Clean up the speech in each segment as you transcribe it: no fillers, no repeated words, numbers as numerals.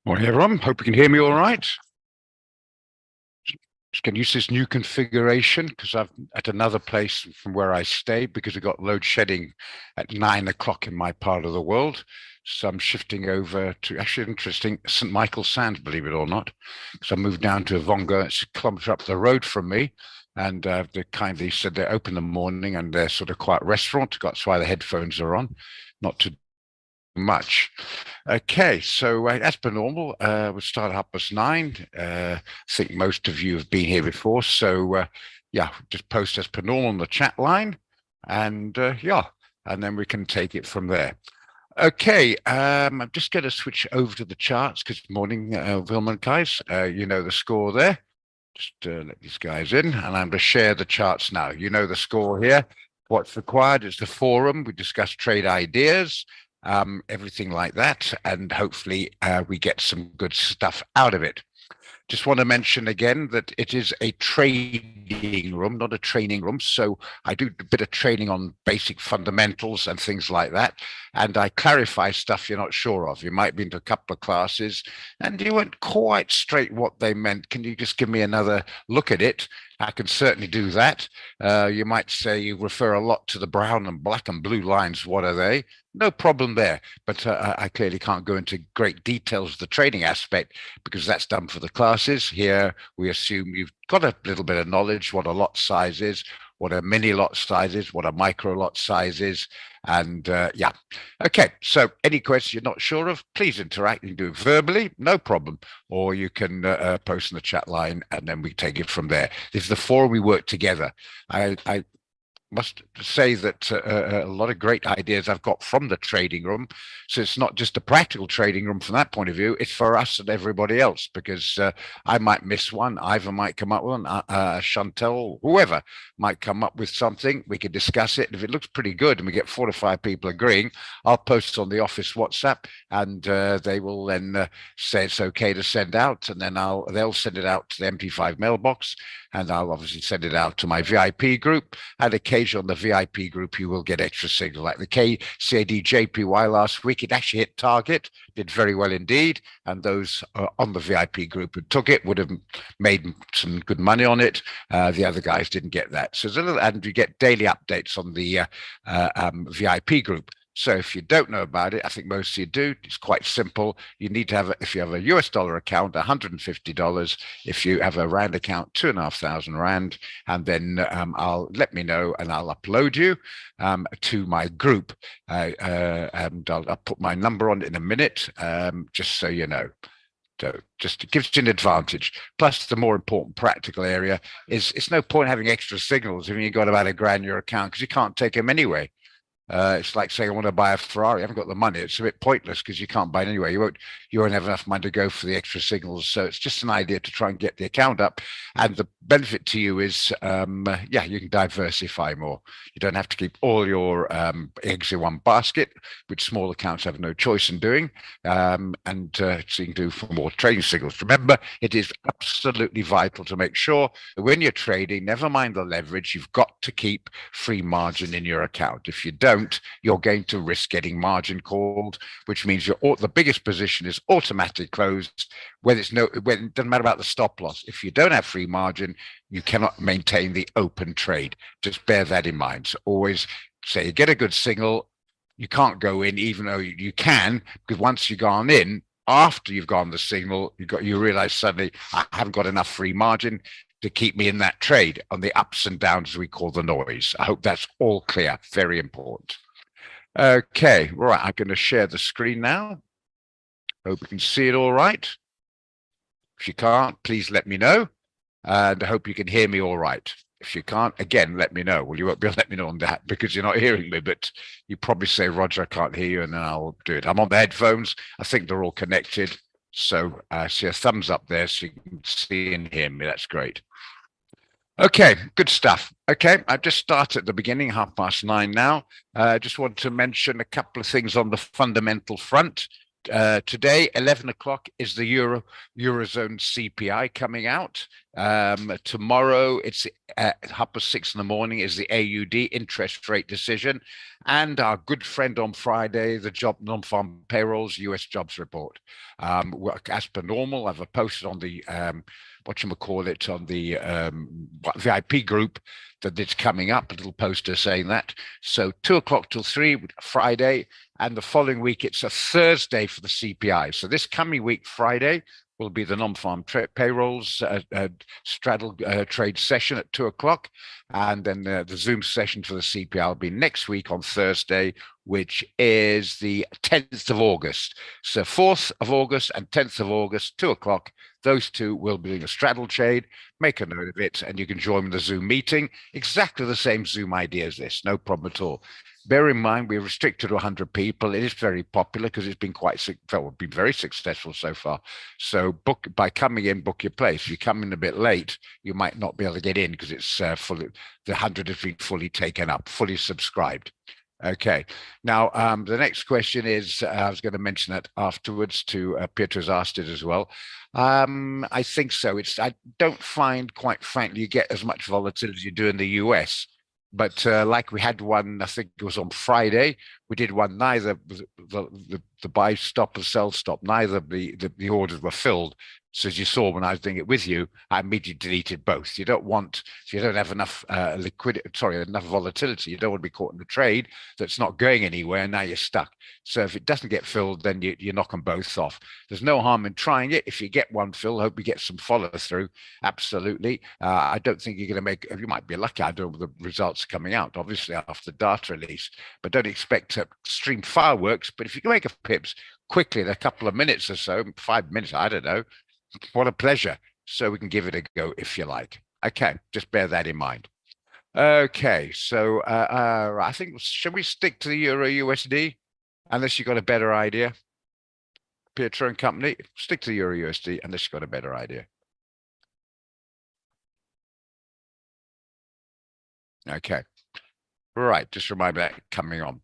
Morning, everyone. Hope you can hear me all right. Just going to use this new configuration because I'm at another place from where I stay because we got load shedding at 9 o'clock in my part of the world. So I'm shifting over to actually interesting St. Michael Sands, believe it or not. So I moved down to Vonga. It's a kilometre up the road from me. And they kindly said they're open in the morning and they're sort of quiet restaurant. That's why the headphones are on, not to much. Okay, so as per normal, we'll start at 9:30. I think most of you have been here before, so yeah, just post as per normal on the chat line, and yeah, and then we can take it from there. Okay, I'm just going to switch over to the charts because morning, Wilman guys, you know the score there. Just let these guys in, and I'm going to share the charts now. You know the score here. What's required is the forum. We discuss trade ideas, everything like that, and hopefully we get some good stuff out of it. Just want to mention again that it is a trading room, not a training room. So I do a bit of training on basic fundamentals and things like that. And I clarify stuff you're not sure of. You might be into a couple of classes and you weren't quite straight what they meant. Can you just give me another look at it? I can certainly do that. You might say you refer a lot to the brown and black and blue lines. What are they? No problem there. But I clearly can't go into great details of the trading aspect because that's done for the classes. Here, we assume you've got a little bit of knowledge, what a lot size is, what a mini lot size is, what a micro lot size is. And yeah, okay. So any questions you're not sure of, please interact. You can do it verbally, no problem. Or you can post in the chat line and then we take it from there. This is the forum we work together. I must say that a lot of great ideas I've got from the trading room. So it's not just a practical trading room from that point of view. It's for us and everybody else because I might miss one. Ivan might come up with one. Chantel, whoever might come up with something. We could discuss it. If it looks pretty good and we get 4 to 5 people agreeing, I'll post it on the office WhatsApp and they will then say it's okay to send out. And then they'll send it out to the MT5 mailbox. And I'll obviously send it out to my VIP group. And occasionally on the VIP group, you will get extra signal. Like the KCAD JPY last week, it actually hit target, did very well indeed. And those on the VIP group who took it would have made some good money on it. The other guys didn't get that. So there's a little, and you get daily updates on the VIP group. So if you don't know about it, I think most of you do. It's quite simple. You need to have, if you have a US dollar account, $150. If you have a Rand account, 2,500 Rand, and then let me know and I'll upload you to my group. And I'll put my number on it in a minute, just so you know. So just gives you an advantage. Plus, the more important practical area is it's no point having extra signals if you've got about $1,000 in your account because you can't take them anyway. It's like saying I want to buy a Ferrari. I haven't got the money. It's a bit pointless because you can't buy it anyway. You won't have enough money to go for the extra signals. So it's just an idea to try and get the account up. And the benefit to you is, yeah, you can diversify more. You don't have to keep all your eggs in one basket, which small accounts have no choice in doing. So you can do for more trading signals. Remember, it is absolutely vital to make sure that when you're trading, never mind the leverage, you've got to keep free margin in your account. If you don't, you're going to risk getting margin called, which means the biggest position is automatically closed. When it doesn't matter about the stop loss. If you don't have free margin, you cannot maintain the open trade. Just bear that in mind. So always say you get a good signal, you can't go in, even though you can, because once you've gone in, after you've gone the signal, you realize suddenly I haven't got enough free margin to keep me in that trade on the ups and downs we call the noise. I hope that's all clear. Very important. Okay, right. I'm going to share the screen now. Hope you can see it all right. If you can't, please let me know. And I hope you can hear me all right. If you can't, again, let me know. Well, you won't be able to let me know on that because you're not hearing me, but you probably say, Roger, I can't hear you, and then I'll do it. I'm on the headphones. I think they're all connected. So I see a thumbs up there so you can see and hear me. That's great. Okay, good stuff. Okay, I just started at the beginning, 9:30 now. I just want to mention a couple of things on the fundamental front. Today, 11 o'clock, is the Eurozone CPI coming out. Tomorrow, it's at 6:30 in the morning, is the AUD interest rate decision. And our good friend on Friday, the job non-farm payrolls, US jobs report. As per normal, I've posted on the, whatchamacallit, on the VIP group that it's coming up, a little poster saying that. So 2 o'clock till 3, Friday. And the following week, it's a Thursday for the CPI. So this coming week, Friday, will be the non-farm payrolls straddle trade session at 2 o'clock. And then the Zoom session for the CPI will be next week on Thursday, which is the 10th of August. So 4th of August and 10th of August, 2 o'clock. Those two will be doing a straddle trade. Make a note of it, and you can join the Zoom meeting. Exactly the same Zoom idea as this, no problem at all. Bear in mind, we're restricted to 100 people. It is very popular because it's been been very successful so far. So by coming in, book your place. If you come in a bit late, you might not be able to get in because it's fully, the 100 has been fully taken up, fully subscribed. Okay. Now, the next question is, I was going to mention that afterwards to Pietro's asked it as well. I think so. I don't find, quite frankly, you get as much volatility as you do in the US. But like we had one, I think it was on Friday, we did one, neither the buy stop and sell stop, neither the orders were filled. So as you saw when I was doing it with you, I immediately deleted both. You don't want, if you don't have enough enough volatility, you don't want to be caught in the trade that's not going anywhere, and now you're stuck. So if it doesn't get filled, then you knock them both off. There's no harm in trying it. If you get one filled, hope you get some follow through. Absolutely. I don't think you're going to make, you might be lucky. I don't know the results coming out, obviously, after the data release, but don't expect extreme fireworks. But if you can make a pips quickly in a couple of minutes or so, 5 minutes, I don't know, what a pleasure. So we can give it a go if you like. Okay, just bear that in mind. Okay, so I think, should we stick to the Euro USD? Unless you've got a better idea. Pietro and company, stick to the Euro USD unless you've got a better idea. Okay. Right, just remind me that coming on.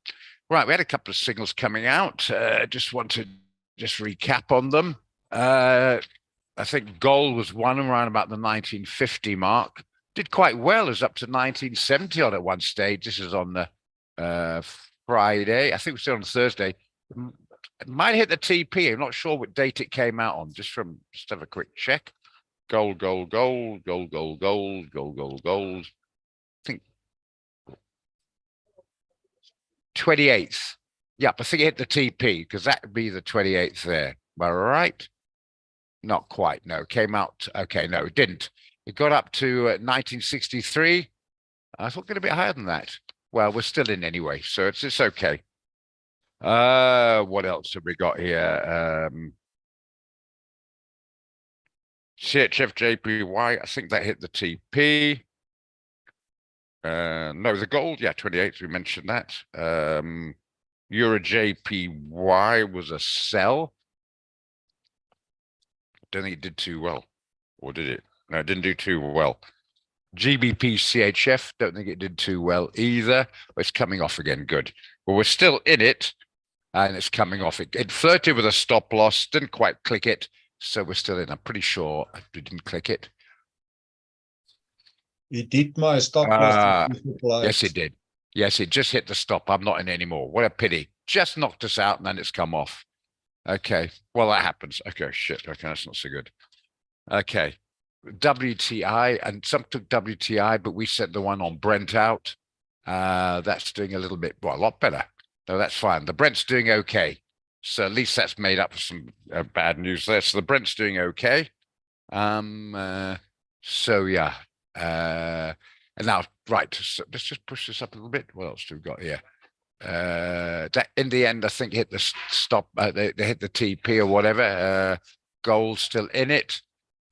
Right, we had a couple of signals coming out. Just want to recap on them. I think gold was one around about the 1950 mark. Did quite well, as up to 1970 on at one stage. This is on the Friday. I think we're still on Thursday. It might hit the TP. I'm not sure what date it came out on. Just have a quick check. Gold, gold, gold, gold, gold, gold, gold, gold, gold. I think 28th. Yep, I think it hit the TP because that would be the 28th there. Am I right? Not quite. No, came out. Okay, no, it didn't. It got up to 1963. I thought it a bit higher than that. Well, we're still in anyway, so it's okay. What else have we got here? CHF JPY, I think that hit the TP. No, the gold, yeah, 28th, we mentioned that. Euro JPY was a sell. Don't think it did too well, or did it? No, it didn't do too well. GBP CHF, don't think it did too well either. But it's coming off again. Good. Well, we're still in it, and it's coming off. It flirted with a stop loss, didn't quite click it, so we're still in. I'm pretty sure we didn't click it. It did my stop loss. Yes, it did. Yes, it just hit the stop. I'm not in anymore. What a pity. Just knocked us out, and then it's come off. Okay, well, that happens. Okay, shit. Okay, that's not so good. Okay, WTI, and some took WTI, but we sent the one on Brent out. That's doing a little bit, well, a lot better. No, that's fine. The Brent's doing okay. So at least that's made up for some bad news there. So the Brent's doing okay. So yeah. And now, right, so let's just push this up a little bit. What else do we got here? That in the end, I think hit the stop. They hit the TP or whatever. Gold still in it,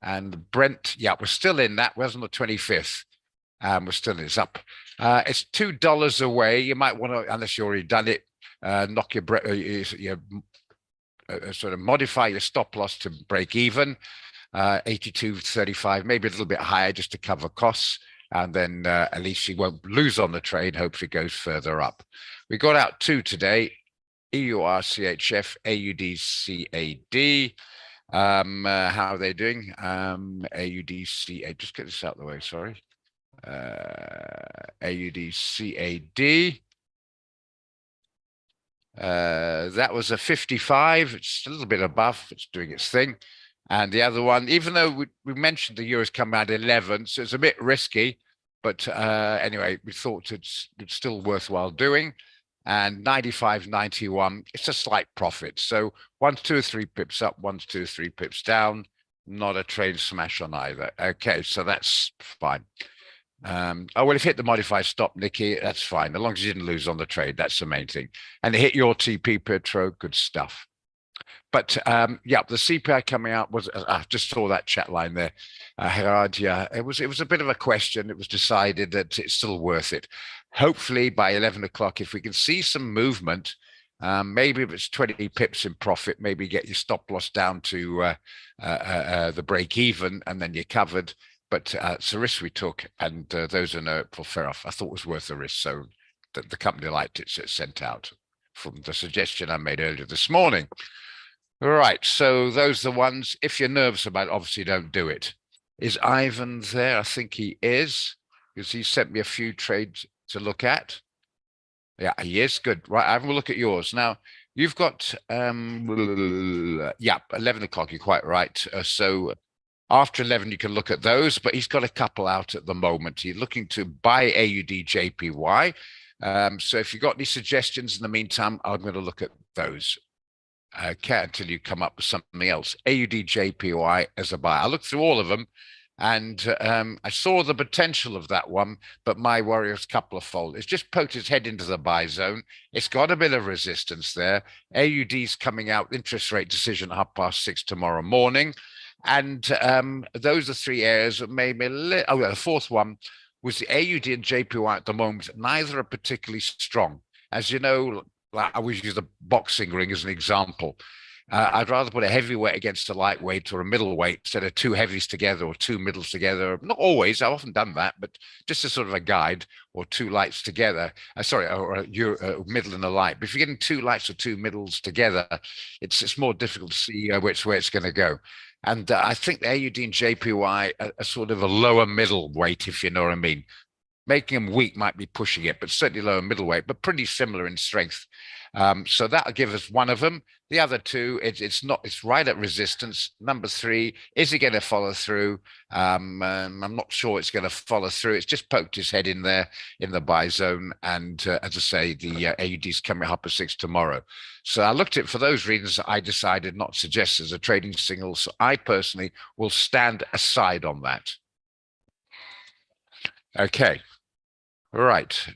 and Brent, yeah, we're still in that. Was on the 25th. We're still in. It's up. It's $2 away. You might want to, unless you already done it, knock your sort of modify your stop loss to break even. 82.35, maybe a little bit higher just to cover costs. And then at least you won't lose on the trade. Hopefully it goes further up. We got out two today, EUR CHF, AUD CAD. How are they doing? AUDCA, just get this out of the way, sorry. AUDCAD. That was a 55. It's a little bit above. It's doing its thing. And the other one, even though we mentioned the euro's come out 11, so it's a bit risky, but anyway, we thought it's still worthwhile doing. And 95.91, it's a slight profit. So 1, 2, 3 pips up, 1, 2, 3 pips down. Not a trade smash on either. Okay, so that's fine. Oh, well, if you hit the modified stop, Nicky, that's fine. As long as you didn't lose on the trade, that's the main thing. And hit your TP Petro, good stuff. But yeah, the CPI coming out was, I just saw that chat line there. Gerard, yeah, it was a bit of a question. It was decided that it's still worth it. Hopefully by 11 o'clock, if we can see some movement, maybe if it's 20 pips in profit, maybe get your stop loss down to the break even, and then you're covered. But it's a risk we took, and those who know it will fair off. I thought it was worth the risk, so the company liked it, so it sent out from the suggestion I made earlier this morning. All right, so those are the ones. If you're nervous about it, obviously don't do it. Is Ivan there? I think he is, because he sent me a few trades to look at. Yeah, he is. Good. Right, Ivan, we'll look at yours. Now, you've got, yeah, 11 o'clock, you're quite right. So after 11, you can look at those, but he's got a couple out at the moment. He's looking to buy AUD JPY. So if you've got any suggestions in the meantime, I'm going to look at those. Okay, until you come up with something else. AUD JPY as a buy. I looked through all of them, and I saw the potential of that one, but my worry was a couple of fold. It's just poked its head into the buy zone. It's got a bit of resistance there. AUD's coming out, interest rate decision at 6:30 tomorrow morning. And those are three areas that made me the fourth one was the AUD and JPY at the moment. Neither are particularly strong. As you know, I always use the boxing ring as an example. I'd rather put a heavyweight against a lightweight or a middleweight instead of two heavies together or two middles together. Not always, I've often done that, but just as sort of a guide, or two lights together. Or a middle and a light. But if you're getting two lights or two middles together, it's more difficult to see which way it's going to go. And I think the AUD and JPY are sort of a lower middleweight, if you know what I mean. Making them weak might be pushing it, but certainly lower middleweight, but pretty similar in strength. So that'll give us one of them. The other two, it's right at resistance. Number 3, is it going to follow through? I'm not sure it's going to follow through. It's just poked his head in there in the buy zone. And as I say, the AUD is coming up at 6 tomorrow. So I looked at it for those reasons. I decided not to suggest as a trading signal. So I personally will stand aside on that. Okay. All right.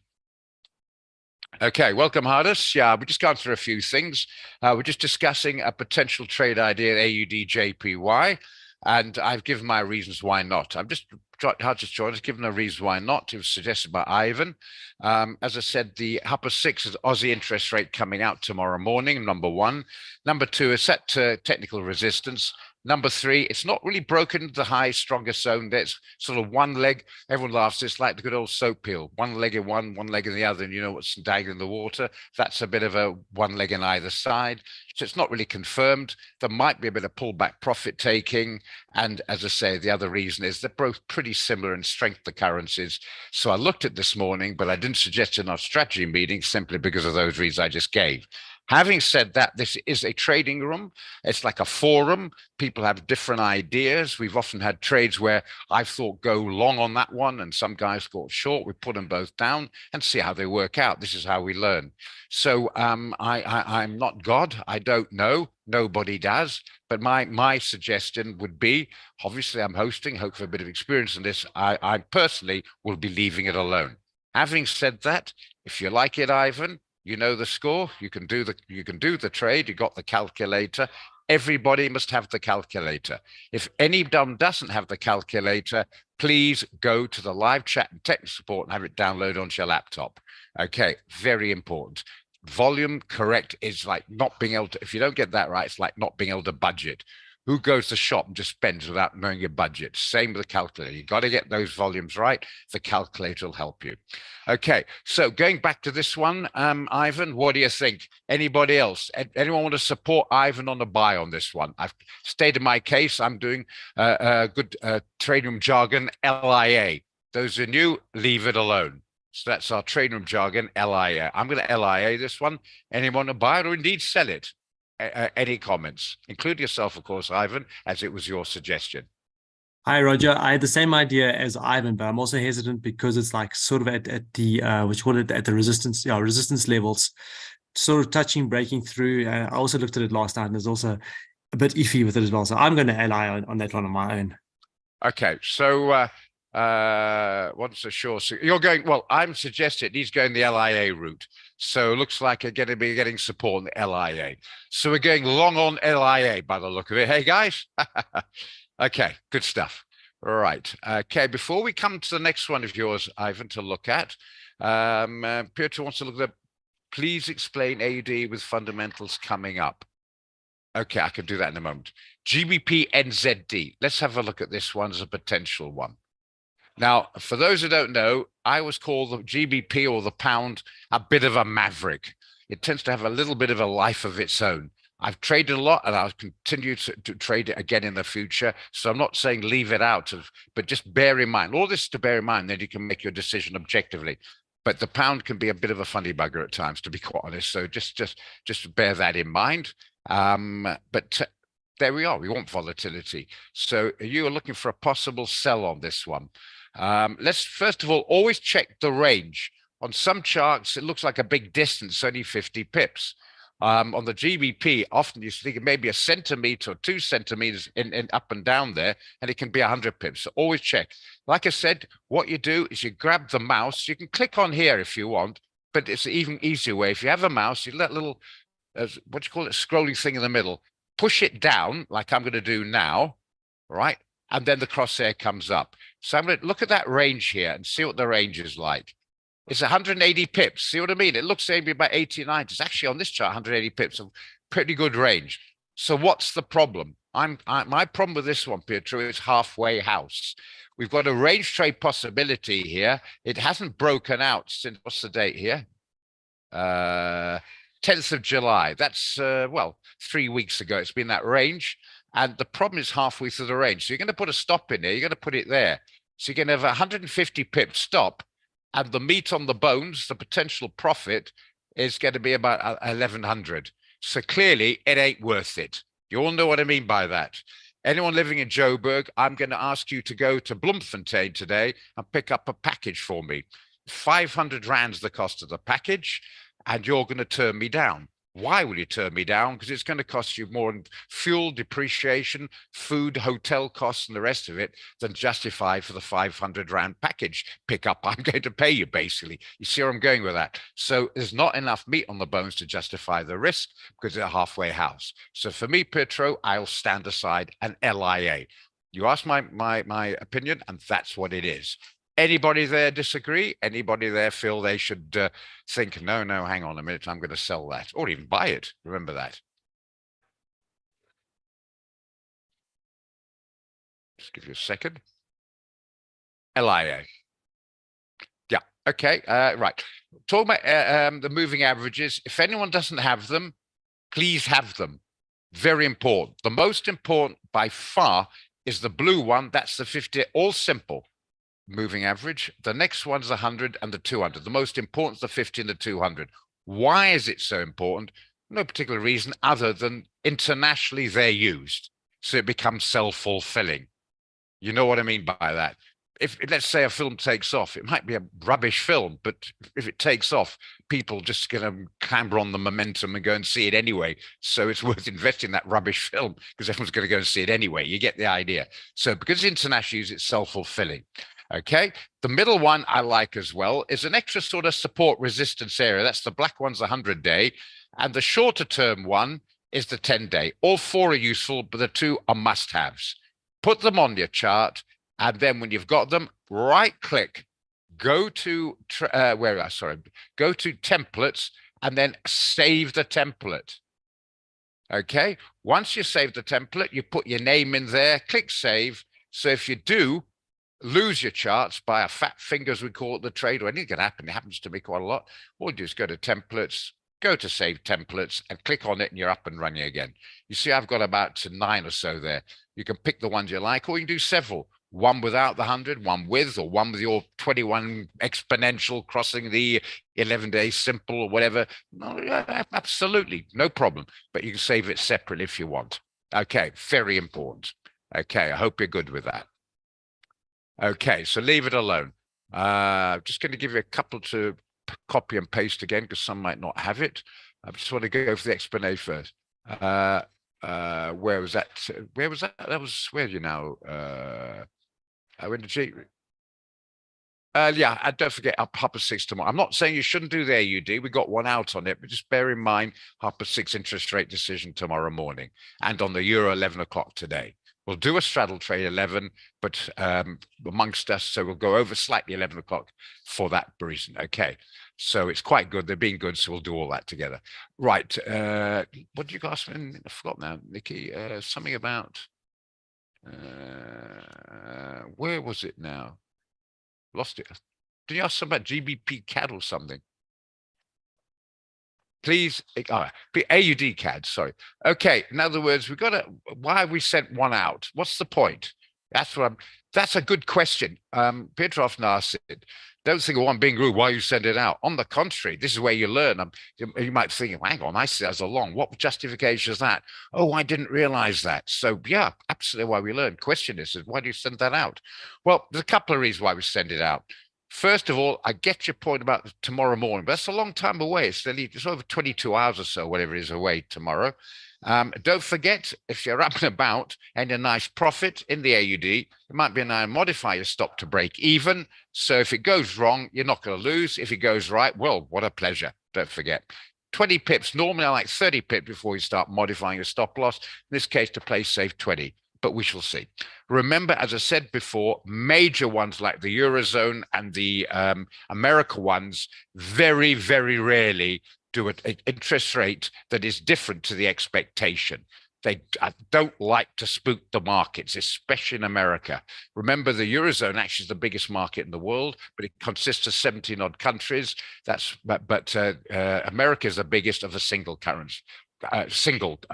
Okay, welcome, Hardus. Yeah, we're just gone through a few things. We're just discussing a potential trade idea, AUD JPY, and I've given my reasons why not. I'm just given a reason why not. It was suggested by Ivan. As I said, the upper 6 is Aussie interest rate coming out tomorrow morning, number 1. Number 2 is set to technical resistance. Number 3, it's not really broken the high, stronger zone. There's sort of one leg. Everyone laughs. It's like the good old soap peel. One leg in one leg in the other, and you know what's dangling in the water. That's a bit of a one leg in either side. So it's not really confirmed. There might be a bit of pullback profit taking. And as I say, the other reason is they're both pretty similar in strength, the currencies. So I looked at this morning, but I didn't suggest in our strategy meeting simply because of those reasons I just gave. Having said that, this is a trading room. It's like a forum. People have different ideas. We've often had trades where I've thought go long on that one and some guys thought short. We put them both down and see how they work out. This is how we learn. So I'm not God. I don't know. Nobody does. But my suggestion would be, obviously I'm hosting, hope for a bit of experience in this. I personally will be leaving it alone. Having said that, if you like it, Ivan, you know the score. You can do the trade. You got the calculator. Everybody must have the calculator. If anyone doesn't have the calculator, please go to the live chat and technical support and have it download onto your laptop. Okay, very important. Volume correct is like not being able to, if you don't get that right, it's like not being able to budget. Who goes to the shop and just spends without knowing your budget? Same with the calculator. You got to get those volumes right. The calculator will help you. Okay, so going back to this one, Ivan, what do you think? Anybody else? Anyone want to support Ivan on the buy on this one? I've stated my case. I'm doing good trading room jargon, LIA. Those are new, leave it alone. So that's our trading room jargon, LIA. I'm going to LIA this one. Anyone to buy it or indeed sell it? Any comments? Include yourself, of course, Ivan, as it was your suggestion. Hi, Roger. I had the same idea as Ivan, but I'm also hesitant because it's like sort of at the what you call it, at the resistance levels, sort of touching, breaking through. I also looked at it last night, and there's also a bit iffy with it as well. So I'm going to ally on that one on my own. Okay, so what's the sure? So you're going, well, I'm suggesting he's going the LIA route. So it looks like you're going to be getting support in the LIA. So we're going long on LIA by the look of it. Hey, guys. Okay, good stuff. All right. Okay, before we come to the next one of yours, Ivan, to look at, Piotr wants to look at, please explain AUD with fundamentals coming up. Okay, I can do that in a moment. GBP NZD. Let's have a look at this one as a potential one. Now, for those who don't know, I always call the GBP or the pound a bit of a maverick. It tends to have a little bit of a life of its own. I've traded a lot and I'll continue to trade it again in the future. So I'm not saying leave it out, but just bear in mind, all this to bear in mind, then you can make your decision objectively. But the pound can be a bit of a funny bugger at times, to be quite honest. So just bear that in mind. But there we are. We want volatility. So you are looking for a possible sell on this one. Let's first of all always check the range. On some charts, it looks like a big distance, only 50 pips. On the GBP, often you think maybe a centimeter or 2 centimeters in up and down there, and it can be 100 pips. So always check. Like I said, what you do is you grab the mouse. You can click on here if you want, but it's an even easier way. If you have a mouse, you let a little, what do you call it, scrolling thing in the middle. Push it down, like I'm going to do now, right? And then the crosshair comes up. So I'm going to look at that range here and see what the range is like. It's 180 pips. See what I mean? It looks maybe about 80 or 90. It's actually on this chart, 180 pips, a pretty good range. So what's the problem? My problem with this one, Pietro, is halfway house. We've got a range trade possibility here. It hasn't broken out since, what's the date here? 10th of July. That's, well, 3 weeks ago. It's been that range. And the problem is halfway through the range. So you're going to put a stop in there. You're going to put it there. So you're going to have a 150 pip stop. And the meat on the bones, the potential profit, is going to be about 1,100. So clearly, it ain't worth it. You all know what I mean by that. Anyone living in Joburg, I'm going to ask you to go to Bloemfontein today and pick up a package for me. 500 rands the cost of the package, and you're going to turn me down. Why will you turn me down? Because it's going to cost you more in fuel, depreciation, food, hotel costs, and the rest of it than justify for the 500 rand package pickup I'm going to pay you, basically. You see where I'm going with that? So there's not enough meat on the bones to justify the risk because it's a halfway house. So for me, Pietro, I'll stand aside an LIA. You asked my opinion, and that's what it is. Anybody there disagree? Anybody there feel they should think, no, hang on a minute, I'm going to sell that, or even buy it? Remember that. Just give you a second. LIA. Yeah, okay, right. Talk about the moving averages. If anyone doesn't have them, please have them. Very important. The most important by far is the blue one. That's the 50, all simple. Moving average. The next one's the 100 and the 200. The most important is the 50 and the 200. Why is it so important? No particular reason other than internationally they're used. So it becomes self-fulfilling. You know what I mean by that? If let's say a film takes off, it might be a rubbish film, but if it takes off, people just going to clamber on the momentum and go and see it anyway. So it's worth investing in that rubbish film because everyone's going to go and see it anyway. You get the idea. So because international use, it's self-fulfilling. Okay, the middle one I like as well is an extra sort of support resistance area. That's the black one's the 100-day, and the shorter term one is the 10-day. All four are useful, but the two are must-haves. Put them on your chart, and then when you've got them, right-click, go to go to templates, and then save the template. Okay. Once you save the template, you put your name in there, click save. So if you do lose your charts by a fat finger, as we call it, the trade, or anything can happen, it happens to me quite a lot. All you do is go to templates, go to save templates and click on it and you're up and running again. You see, I've got about 9 or so there. You can pick the ones you like, or you can do several. One without the 100, one with, or one with your 21 exponential crossing the 11-day simple or whatever. No, absolutely, no problem. But you can save it separately if you want. Okay, very important. Okay, I hope you're good with that. Okay, so leave it alone. Just going to give you a couple to copy and paste again because some might not have it. I just want to go for the explanation first. Where was that? Where was that? That was where you now? I went to G. Yeah, and don't forget Upper 6 tomorrow. I'm not saying you shouldn't do the AUD. We got one out on it, but just bear in mind Upper 6 interest rate decision tomorrow morning and on the Euro 11 o'clock today. We'll do a straddle trade 11, but amongst us, so we'll go over slightly 11 o'clock for that reason. Okay, so it's quite good. They're being good, so we'll do all that together. Right. What did you ask me? I forgot now, Nikki. Something about where was it now? Lost it. Did you ask something about GBP CAD or something? Please, AUD CAD, sorry. Okay, in other words, we've got to, why have we sent one out? What's the point? That's a good question. Petrov asked it. Don't think, oh, I'm being rude, why you send it out? On the contrary, this is where you learn. You might think, hang on, I see as along. What justification is that? Oh, I didn't realize that. So yeah, absolutely why we learn. Question is, why do you send that out? Well, there's a couple of reasons why we send it out. First of all, I get your point about tomorrow morning, but that's a long time away. It's over 22 hours or so, whatever it is away tomorrow. Don't forget, if you're up and about and a nice profit in the AUD, it might be a nice modifier stop to break even. So if it goes wrong, you're not going to lose. If it goes right, well, what a pleasure. Don't forget. 20 pips, normally I like 30 pips before you start modifying your stop loss. In this case, to play safe 20. But we shall see. Remember, as I said before, major ones like the Eurozone and the America ones very, very rarely do an interest rate that is different to the expectation. They don't like to spook the markets, especially in America. Remember, the Eurozone actually is the biggest market in the world, but it consists of 17 odd countries. America is the biggest of the single currency.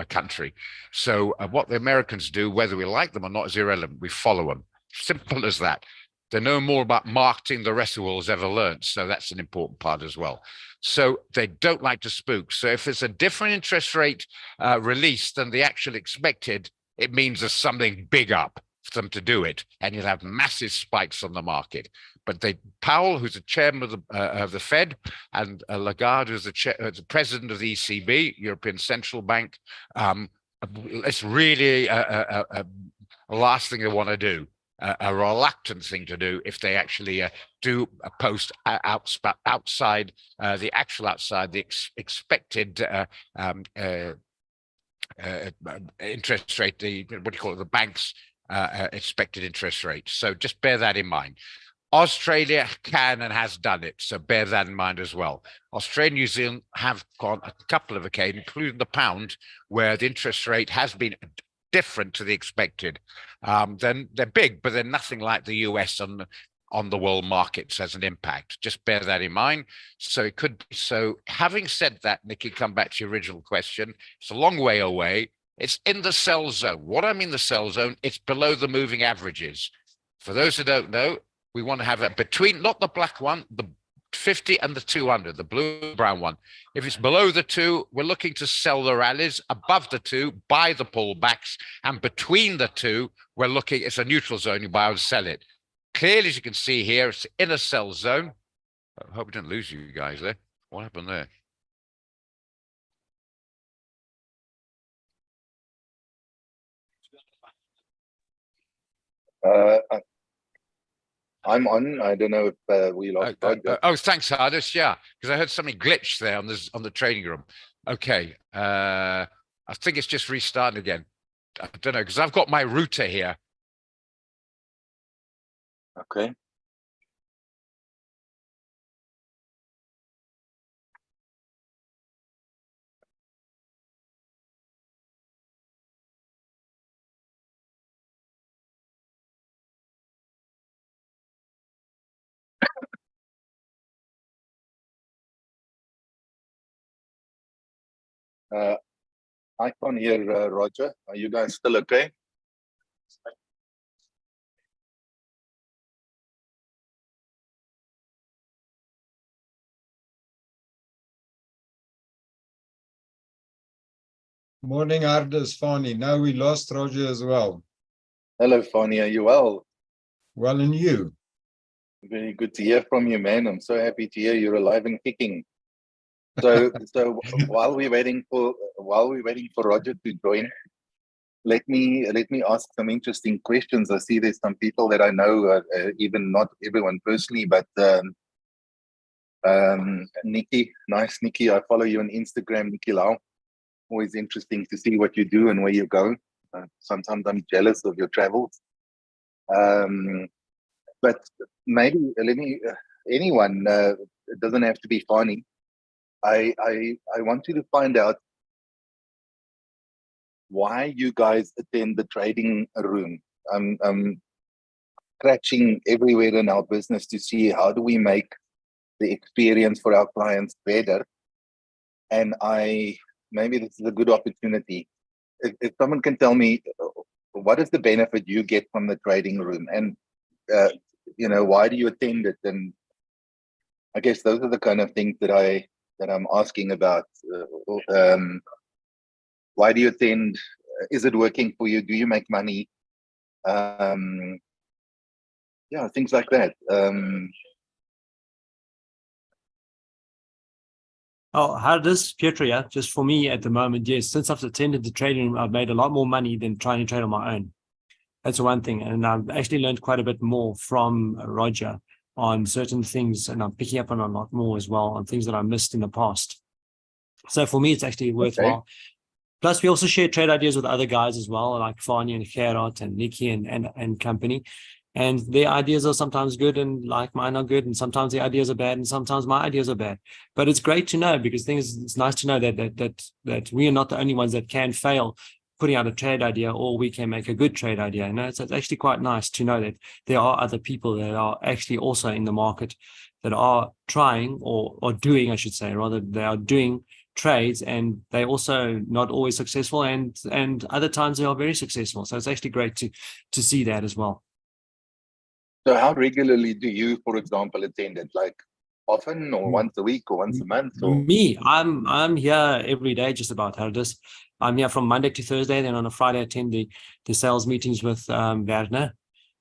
Country. So what the Americans do, whether we like them or not, is irrelevant. We follow them. Simple as that. They know more about marketing the rest of the world has ever learned. So that's an important part as well. So they don't like to spook. So if there's a different interest rate release than the actual expected, it means there's something big up for them to do it. And you'll have massive spikes on the market. But Powell, who's the chairman of the Fed, and Lagarde, who's the president of the ECB, European Central Bank, it's really a last thing they want to do, a reluctant thing to do if they actually do a post outside the expected interest rate, what do you call it, the bank's expected interest rate. So just bear that in mind. Australia can and has done it, so bear that in mind as well. Australia and New Zealand have gone a couple of occasions, including the pound, where the interest rate has been different to the expected. Then they're big, but they're nothing like the US on the world markets as an impact. Just bear that in mind. So it could be. So having said that, Nikki, come back to your original question. It's a long way away. It's in the sell zone. What I mean the sell zone, it's below the moving averages. For those who don't know, we want to have it between, not the black one, the 50 and the 200, the blue brown one. If it's below the 2, we're looking to sell the rallies. Above the 2, buy the pullbacks. And between the 2, we're looking, it's a neutral zone, you buy or sell it. Clearly, as you can see here, it's in a sell zone. I hope we didn't lose you guys there. What happened there? I'm on. I don't know if we lost. Thanks, Hardis. Yeah, because I heard something glitch there on the trading room. Okay, I think it's just restarting again. I don't know because I've got my router here. Okay. I can't hear Roger. Are you guys still okay? Morning, Ardis, Fani. Now we lost Roger as well. Hello, Fani. Are you well? Well, and you? Very good to hear from you, man. I'm so happy to hear you're alive and kicking. So while we're waiting for Roger to join, let me ask some interesting questions. I see there's some people that I know, even not everyone personally, but Nikki, nice Nikki. I follow you on Instagram, Nikki Lau. Always interesting to see what you do and where you go. Sometimes I'm jealous of your travels. But maybe anyone, it doesn't have to be Fani. I want you to find out why you guys attend the trading room. I'm scratching everywhere in our business to see how do we make the experience for our clients better. And maybe this is a good opportunity. If someone can tell me what is the benefit you get from the trading room, and why do you attend it? And I guess those are the kind of things that I'm asking about. Why do you attend? Is it working for you? Do you make money? Yeah, things like that. Oh, how does Pietro? Yeah, just for me at the moment, yes. Since I've attended the trading room, I've made a lot more money than trying to trade on my own. That's one thing, and I've actually learned quite a bit more from Roger on certain things, and I'm picking up on a lot more as well on things that I missed in the past. So for me, it's actually worthwhile. Okay. Plus, we also share trade ideas with other guys as well, like Fani and Gerard and Nikki and company. And their ideas are sometimes good and like mine are good, and sometimes the ideas are bad and sometimes my ideas are bad. But it's great to know, because it's nice to know that we are not the only ones that can fail putting out a trade idea, or we can make a good trade idea. So it's actually quite nice to know that there are other people that are actually also in the market that are trying or doing, I should say, rather, they are doing trades, and they're also not always successful, and other times they are very successful. So it's actually great to see that as well. So how regularly do you, for example, attend it? Like often, or once a week, or once a month? Or? Me, I'm here every day, just about. I'm here from Monday to Thursday. Then on a Friday, I attend the sales meetings with Werner.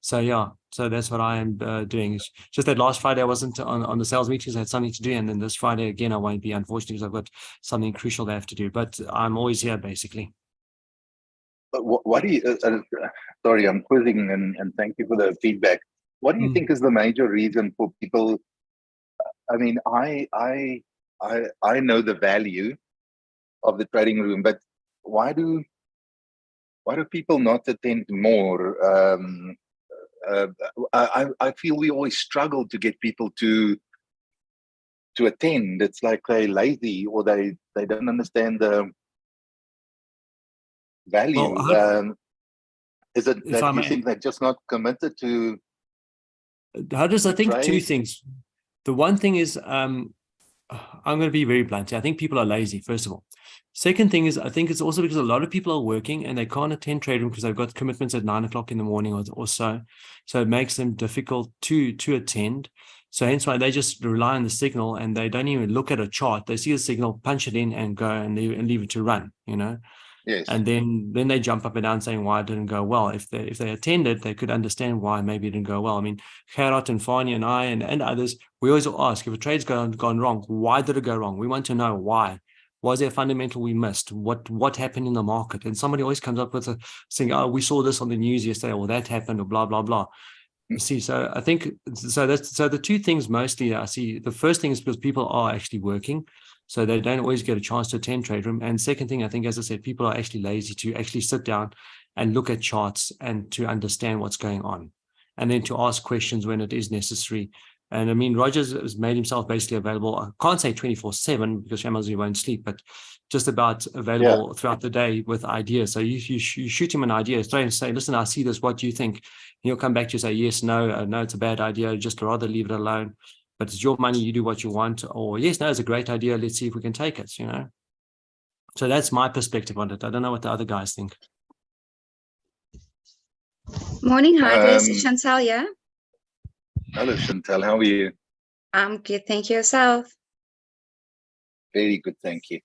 So yeah, so that's what I am doing. It's just that last Friday I wasn't on the sales meetings. I had something to do, and then this Friday again I won't be, unfortunately, because I've got something crucial that I have to do. But I'm always here, basically. But what do you? Sorry, I'm quizzing, and thank you for the feedback. What do you think is the major reason for people? I mean, I know the value of the trading room, but why do people not attend more? I feel we always struggle to get people to attend. It's like they're lazy, or they don't understand the value. Well, is it that you think they're just not committed to? I think two things. The one thing is, I'm going to be very blunt here. I think people are lazy, first of all. Second thing is, I think it's also because a lot of people are working and they can't attend trade room because they've got commitments at 9 o'clock in the morning or so. So it makes them difficult to attend. So hence why they just rely on the signal, and they don't even look at a chart. They see the signal, punch it in, and go and leave it to run, Yes. And then they jump up and down saying why it didn't go well. If they attended, they could understand why maybe it didn't go well. I mean, Gerard and Fani and I and others, we always ask, if a trade's gone wrong, why did it go wrong? We want to know why. Was there a fundamental we missed? What happened in the market? And somebody always comes up with saying, oh, we saw this on the news yesterday, or that happened, or blah, blah, blah. You see, so I think, so the two things mostly I see. The first thing is because people are actually working, so they don't always get a chance to attend trade room. And second thing, I think, as I said, people are actually lazy to actually sit down and look at charts and to understand what's going on, and then to ask questions when it is necessary. And I mean, Rogers has made himself basically available. I can't say 24/7 because Shamazi won't sleep, but just about available throughout the day with ideas. So you shoot him an idea, try and say, listen, I see this, what do you think? And he'll come back to you and say, yes, no, no, it's a bad idea, just rather leave it alone. But it's your money, you do what you want. Or yes, no, it's a great idea, let's see if we can take it, So that's my perspective on it. I don't know what the other guys think. Morning, Harders. Um, It's Chantal, yeah? Hello, Chantal. How are you? I'm good, thank you. Yourself? Very good, thank you.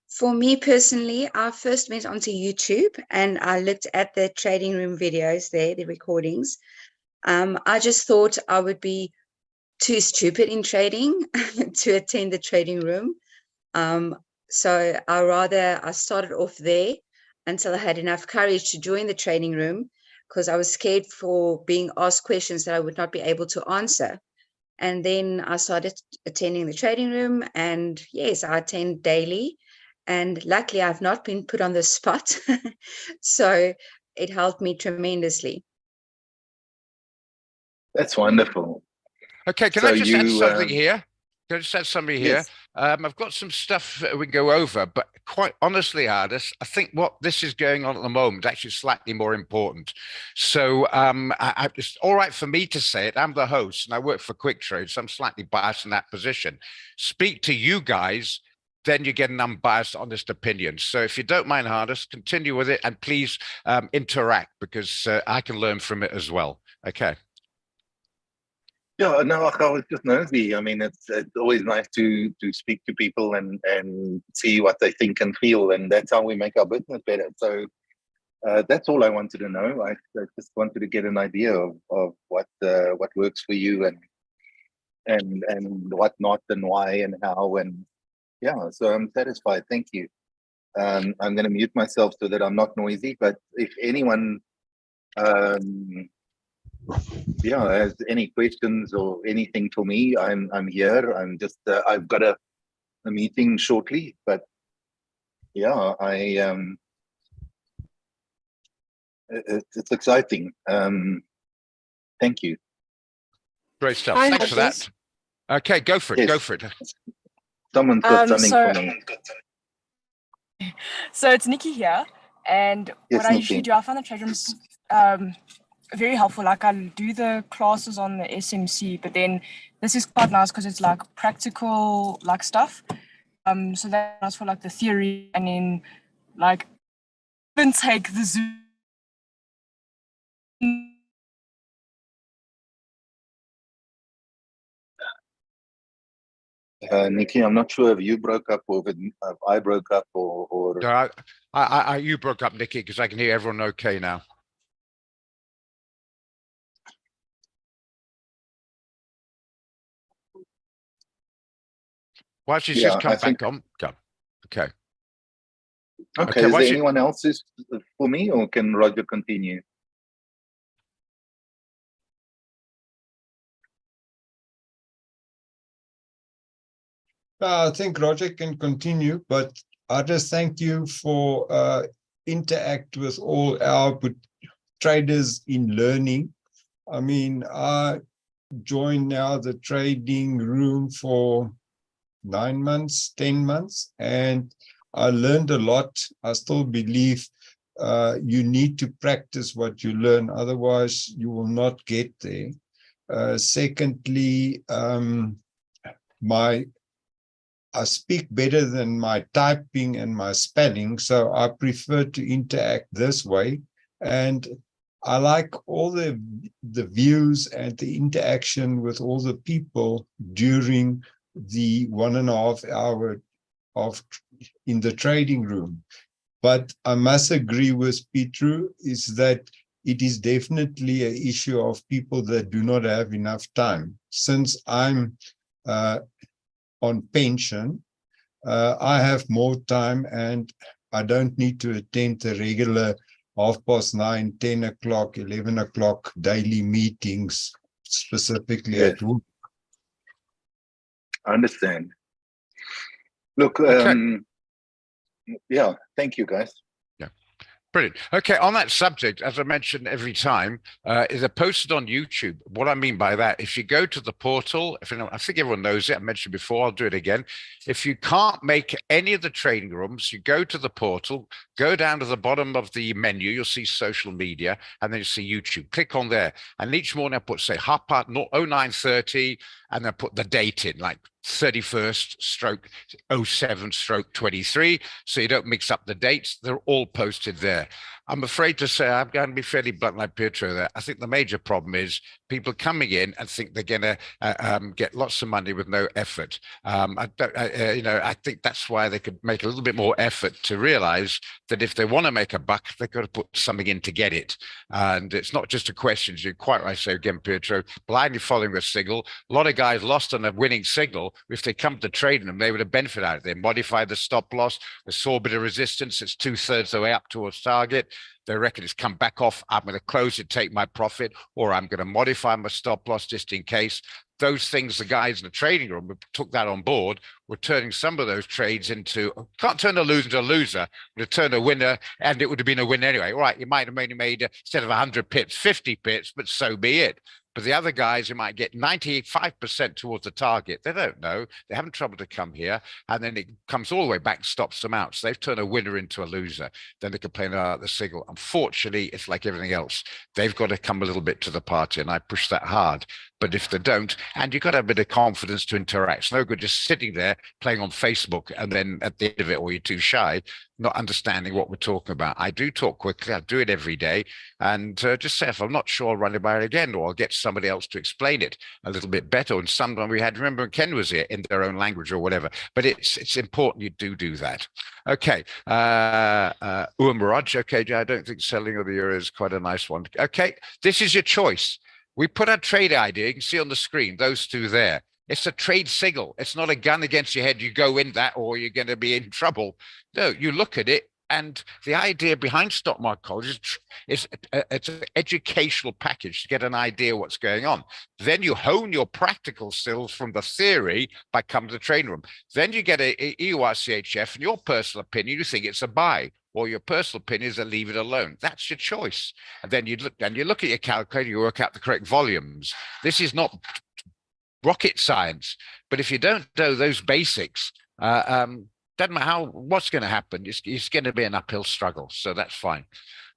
For me personally, I first went onto YouTube and I looked at the trading room videos there, the recordings. I just thought I would be too stupid in trading to attend the trading room. So I started off there until I had enough courage to join the trading room because I was scared for being asked questions that I would not be able to answer. And then I started attending the trading room, and yes, I attend daily. And luckily, I've not been put on the spot. So it helped me tremendously. That's wonderful. Okay, can So I just add you, something here? Can I just add something here? Yes. I've got some stuff we can go over, but quite honestly, Ardis, I think what this is going on at the moment is actually slightly more important. So it's all right for me to say it. I'm the host and I work for Quick Trade, so I'm slightly biased in that position. Speak to you guys, then you get an unbiased, honest opinion. So if you don't mind, Ardis, continue with it and please interact because I can learn from it as well. Okay. Yeah, no, I was just nosy. I mean, it's always nice to speak to people and see what they think and feel, and that's how we make our business better. So that's all I wanted to know. I just wanted to get an idea of what works for you and what not and why and how, and yeah. So I'm satisfied. Thank you. I'm going to mute myself so that I'm not noisy. But if anyone has any questions or anything for me, I'm here. I'm just I've got a meeting shortly, but yeah, it's exciting. Thank you. Great stuff. Hi, Thanks for Hardis. that. Okay, go for it. Yes. Go for it. Someone's got something so- for me. So it's Nikki here, and Yes, what I Nikki. usually do, I find the trade rooms very helpful. Like I do the classes on the SMC, but then this is quite nice because it's like practical like stuff. So that's for like the theory, and then like even take the Zoom. Nikki, I'm not sure if you broke up or if I broke up or No, you broke up, Nikki, because I can hear everyone okay now. Why she's just come back on? Go. Okay. Okay, why is there don't you- anyone else for me, or can Roger continue? I think Roger can continue, but I just thank you for interact with all our traders in learning. I mean, I joined now the trading room for 9 months, 10 months, and I learned a lot. I still believe you need to practice what you learn, otherwise you will not get there. Secondly, I speak better than my typing and my spelling, so I prefer to interact this way. And I like all the views and the interaction with all the people during the 1.5 hour in the trading room. But I must agree with Petru is that it is definitely an issue of people that do not have enough time. Since I'm on pension, I have more time and I don't need to attend the regular 9:30, 10 o'clock, 11 o'clock daily meetings, specifically at work. I understand. Look, Okay. yeah, thank you, guys. Brilliant. Okay, on that subject, as I mentioned every time, is a posted on YouTube. What I mean by that, if you go to the portal, I think everyone knows it, I mentioned before, I'll do it again. If you can't make any of the trading rooms, you go to the portal, go down to the bottom of the menu, you'll see social media, and then you see YouTube. Click on there. And each morning I put, say, 09:30, and then put the date in, like 31st stroke 07 stroke 23. So you don't mix up the dates. They're all posted there. I'm afraid to say, I'm going to be fairly blunt like Pietro there. I think the major problem is people coming in and think they're going to get lots of money with no effort. I think that's why they could make a little bit more effort to realize that if they want to make a buck, they've got to put something in to get it. And it's not just a question, as you quite right say again, Pietro, blindly following a signal. A lot of guys lost on a winning signal. If they come to trading them, they would have benefited out of it. They modified the stop loss, they saw a bit of resistance. It's 2/3 the way up towards target. They reckon it's come back off. I'm going to close it, take my profit, or I'm going to modify my stop loss just in case. Those things, the guys in the trading room who took that on board, were turning some of those trades into, can't turn a loser into a loser, would have turned a winner, and it would have been a win anyway. All right, you might have only made, instead of 100 pips, 50 pips, but so be it. But the other guys who might get 95% towards the target, they don't know. They're having trouble to come here. And then it comes all the way back, stops them out. So they've turned a winner into a loser. Then they complain about the signal. Unfortunately, it's like everything else. They've got to come a little bit to the party. And I push that hard. But if they don't, and you've got to have a bit of confidence to interact. It's no good just sitting there playing on Facebook and then at the end of it, or you're too shy, not understanding what we're talking about. I do talk quickly. I do it every day. And just say, if I'm not sure, I'll run it by it again, or I'll get somebody else to explain it a little bit better. And sometimes we had, remember when Ken was here, in their own language or whatever. But it's important you do that. Okay. Umaraj. Okay, I don't think selling of the euro is quite a nice one. Okay, this is your choice. We put a trade idea, you can see on the screen, those two there. It's a trade signal. It's not a gun against your head. You go in that or you're going to be in trouble. No, you look at it. And the idea behind Stock Market College is it's an educational package to get an idea what's going on. Then you hone your practical skills from the theory by coming to the trading room. Then you get a EURCHF, and your personal opinion, you think it's a buy. Or your personal opinion is to leave it alone. That's your choice. And then you look at your calculator, you work out the correct volumes. This is not rocket science. But if you don't know those basics, doesn't matter what's going to happen. It's going to be an uphill struggle. So that's fine.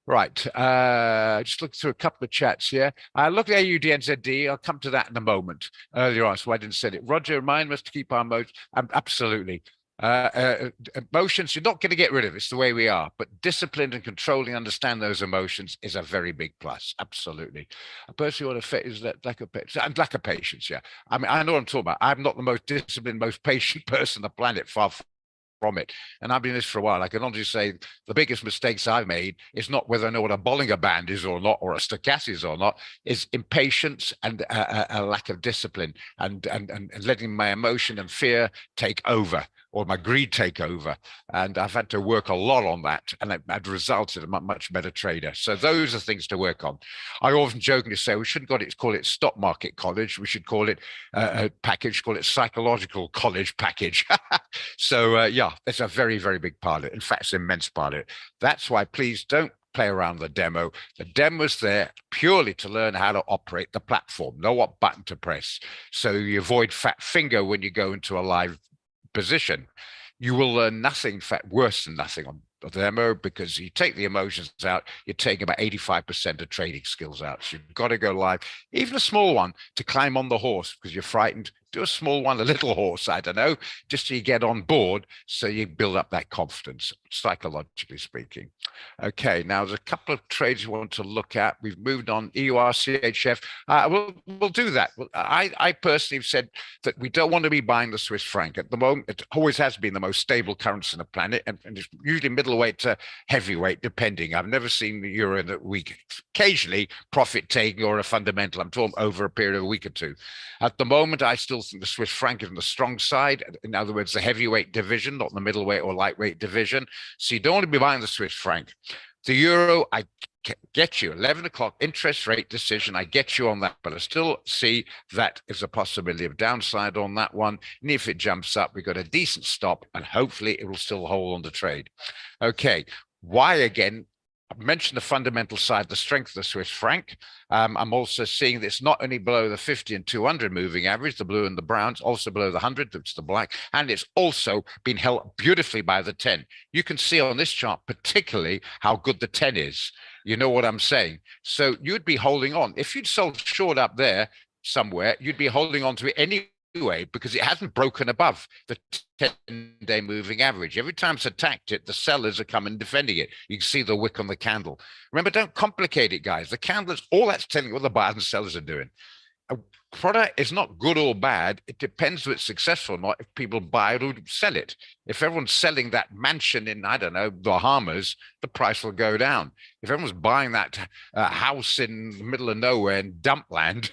Right. Just look through a couple of chats here. Look at AUD NZD. I'll come to that in a moment. Earlier on, so I didn't say it. Roger, remind us to keep our modes. Absolutely. Emotions, you're not going to get rid of. It's the way we are. But disciplined and controlling, understand those emotions is a very big plus. Absolutely. A person who is that lack of patience. Yeah. I mean, I know what I'm talking about. I'm not the most disciplined, most patient person on the planet, far from it. And I've been this for a while. I can honestly say the biggest mistakes I've made is not whether I know what a Bollinger Band is or not, or a stochastic is or not, is impatience and a lack of discipline and letting my emotion and fear take over, or my greed take over. And I've had to work a lot on that, and it had resulted in a much better trader. So those are things to work on. I often jokingly say we shouldn't call it Stock Market College. We should call it a package, call it Psychological College package. So yeah, it's a very, very big part of it. In fact, it's an immense part of it. That's why please don't play around the demo. The demo's there purely to learn how to operate the platform, know what button to press. So you avoid fat finger when you go into a live position. You will learn nothing, in fact, worse than nothing on the demo, because you take the emotions out, you're taking about 85% of trading skills out. So you've got to go live, even a small one, to climb on the horse because you're frightened. Do a small one, a little horse, I don't know, just so you get on board, so you build up that confidence, psychologically speaking. Okay, now there's a couple of trades you want to look at. We've moved on. EURCHF. We'll do that. I personally have said that we don't want to be buying the Swiss franc at the moment. It always has been the most stable currency on the planet, and it's usually middleweight to heavyweight, depending. I've never seen the euro in a week. Occasionally, profit taking or a fundamental. I'm talking over a period of a week or two. At the moment, I still think the Swiss franc is on the strong side. In other words, the heavyweight division, not the middleweight or lightweight division. So you don't want to be buying the Swiss franc. The euro, I get you 11 o'clock interest rate decision. I get you on that, but I still see that is a possibility of downside on that one. And if it jumps up, we've got a decent stop, and hopefully it will still hold on the trade. Okay, why again? I've mentioned the fundamental side, the strength of the Swiss franc. I'm also seeing that it's not only below the 50 and 200 moving average, the blue and the browns, also below the 100, which is the black, and it's also been held beautifully by the 10. You can see on this chart particularly how good the 10 is. You know what I'm saying? So you'd be holding on. If you'd sold short up there somewhere, you'd be holding on to it any anyway, because it hasn't broken above the 10-day moving average. Every time it's attacked it, the sellers are coming defending it. You can see the wick on the candle. Remember, don't complicate it, guys. The candle is all that's telling you what the buyers and sellers are doing. A product is not good or bad. It depends if it's successful or not, if people buy it or sell it. If everyone's selling that mansion in, I don't know, Bahamas, the price will go down. If everyone's buying that house in the middle of nowhere in Dumpland,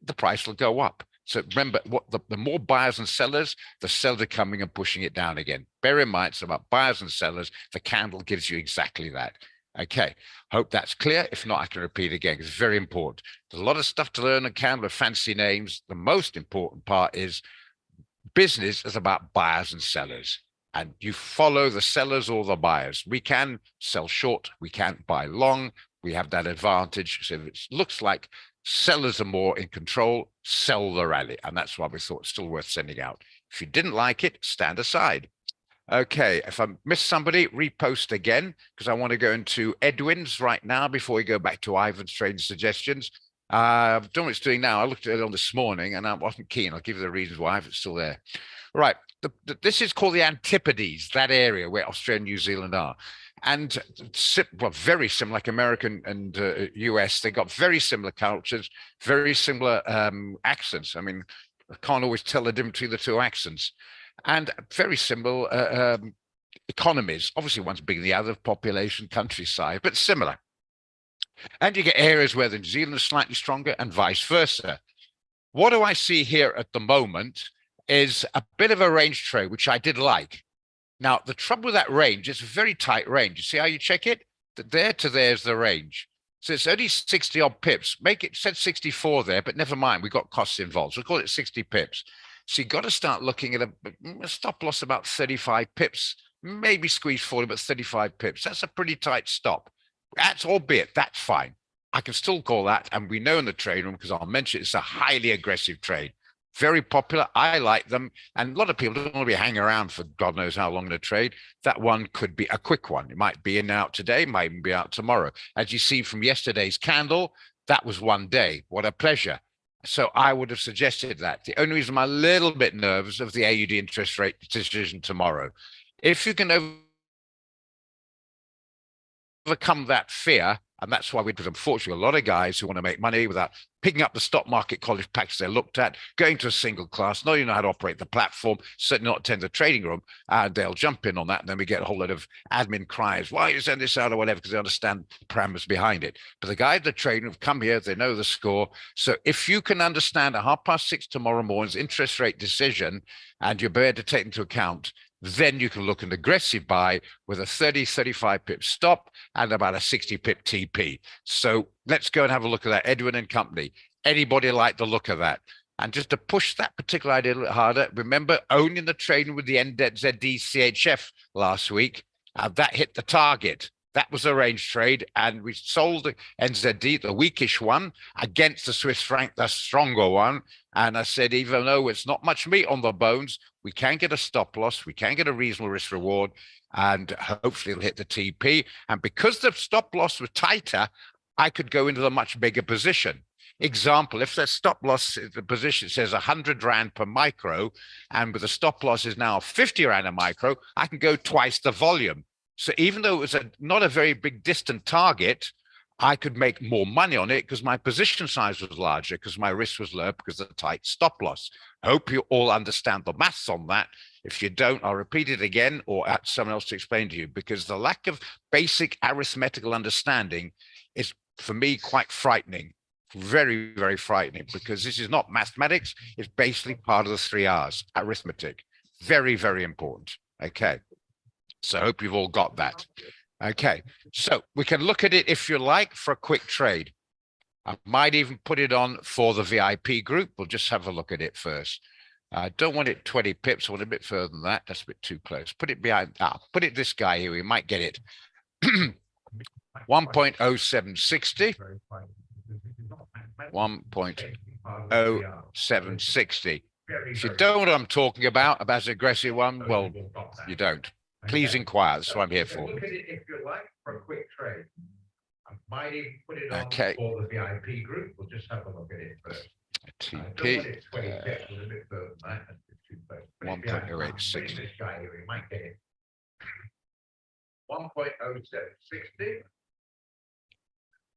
the price will go up. So remember, what the more buyers and sellers, the sellers are coming and pushing it down again. Bear in mind, it's about buyers and sellers. The candle gives you exactly that. Okay, hope that's clear. If not, I can repeat again. It's very important. There's a lot of stuff to learn on candle of fancy names. The most important part is business is about buyers and sellers. And you follow the sellers or the buyers. We can sell short. We can't buy long. We have that advantage. So if it looks like sellers are more in control, sell the rally. And that's why we thought it's still worth sending out. If you didn't like it, stand aside. Okay, if I missed somebody, repost again, because I want to go into Edwin's right now before we go back to Ivan's trading suggestions. I've done what it's doing now. I looked at it on this morning and I wasn't keen. I'll give you the reasons why, if it's still there. Right, this is called the Antipodes, that area where Australia and New Zealand are. And well, very similar, like American and US, they got very similar cultures, very similar accents. I mean, I can't always tell the difference between the two accents. And very similar economies. Obviously, one's bigger than the other, population, countryside, but similar. And you get areas where the New Zealand is slightly stronger and vice versa. What do I see here at the moment is a bit of a range trade, which I did like. Now, the trouble with that range, it's a very tight range. You see how you check it? There to there is the range. So it's only 60 odd pips. Make it, said 64 there, but never mind. We've got costs involved. So we'll call it 60 pips. So you've got to start looking at a stop loss about 35 pips, maybe squeeze 40, but 35 pips. That's a pretty tight stop. That's albeit, that's fine. I can still call that. And we know in the trade room, because I'll mention it's a highly aggressive trade. Very popular. I like them. And a lot of people don't want to be hanging around for God knows how long in a trade. That one could be a quick one. It might be in and out today, might even be out tomorrow. As you see from yesterday's candle, that was one day. What a pleasure. So I would have suggested that. The only reason I'm a little bit nervous of the AUD interest rate decision tomorrow. If you can overcome that fear, and that's why we did, unfortunately, a lot of guys who want to make money without picking up the stock market college packs they looked at, going to a single class, not even know how to operate the platform, certainly not attend the trading room, and they'll jump in on that. And then we get a whole lot of admin cries, why you send this out or whatever, because they understand the parameters behind it. But the guys that trading have come here, they know the score. So if you can understand at 6:30 tomorrow morning's interest rate decision, and you're prepared to take into account, then you can look an aggressive buy with a 30, 35 pip stop and about a 60 pip TP. So let's go and have a look at that. Edwin and company. Anybody like the look of that? And just to push that particular idea a little harder, remember owning the trading with the NZD CHF last week, that hit the target. That was a range trade, and we sold the NZD, the weakish one, against the Swiss franc, the stronger one. And I said, even though it's not much meat on the bones, we can get a stop loss, we can get a reasonable risk reward, and hopefully it'll hit the TP. And because the stop loss was tighter, I could go into a much bigger position. Example, if the stop loss, the position says 100 Rand per micro, and with the stop loss is now 50 Rand a micro, I can go twice the volume. So even though it was not a very big distant target, I could make more money on it because my position size was larger, because my risk was lower because of the tight stop loss. I hope you all understand the maths on that. If you don't, I'll repeat it again or ask someone else to explain to you, because the lack of basic arithmetical understanding is, for me, quite frightening. Very, very frightening, because this is not mathematics. It's basically part of the 3 R's, arithmetic. Very, very important. Okay. So I hope you've all got that. Okay, so we can look at it if you like for a quick trade. I might even put it on for the VIP group. We'll just have a look at it first. I don't want it 20 pips. I want it a bit further than that. That's a bit too close. Put it behind. Put it this guy here. We might get it. 1.0760. 1.0760. If you don't know what I'm talking about an aggressive one, well, you don't. Please inquire. That's what I'm here for. Look at it if you like for a quick trade. I might even put it on Okay. for the VIP group. We'll just have a look at it first. TP 1.0860. 1.0760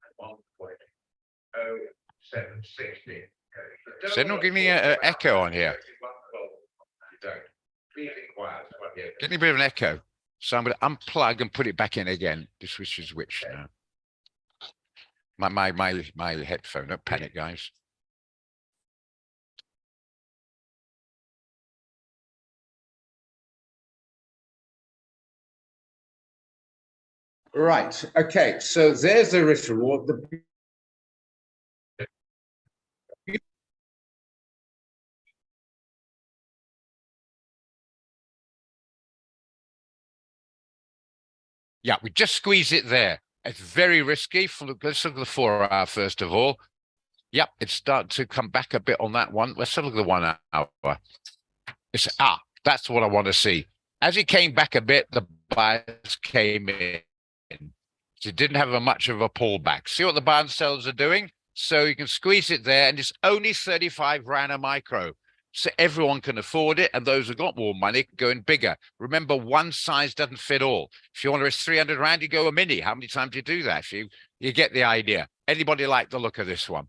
and 1.0760. Is anyone giving me an echo on here? Getting a bit of an echo. So I'm going to unplug and put it back in again. This which is which now. My headphone. Don't panic, guys. Right. Okay. So there's the risk reward. Yeah, we just squeeze it there. It's very risky. Let's look at the 4 hour first of all. Yep, it's starting to come back a bit on that one. Let's have a look at the 1 hour. That's what I want to see. As it came back a bit, the buyers came in. So it didn't have much of a pullback. See what the buy and sellers are doing? So you can squeeze it there, and it's only 35 Rand a micro. So everyone can afford it, and those who've got more money can go in bigger. Remember, one size doesn't fit all. If you want to risk 300 Rand, you go a mini. How many times do you do that? You get the idea. Anybody like the look of this one?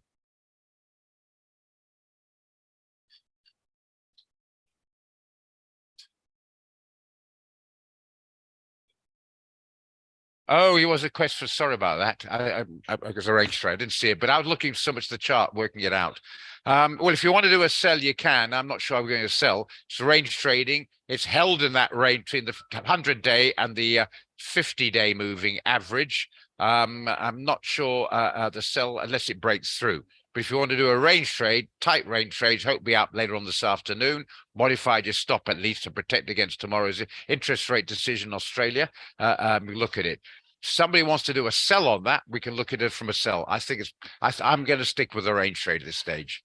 Oh, he was a question. Sorry about that. I was a range trade. I didn't see it, but I was looking so much at the chart, working it out. Well, if you want to do a sell, you can. I'm not sure I'm going to sell. It's range trading. It's held in that range between the 100-day and the 50-day moving average. I'm not sure the sell unless it breaks through. But if you want to do a range trade, tight range trades, hope be up later on this afternoon. Modify your stop at least to protect against tomorrow's interest rate decision in Australia. Look at it. If somebody wants to do a sell on that, we can look at it from a sell. I think I'm going to stick with the range trade at this stage.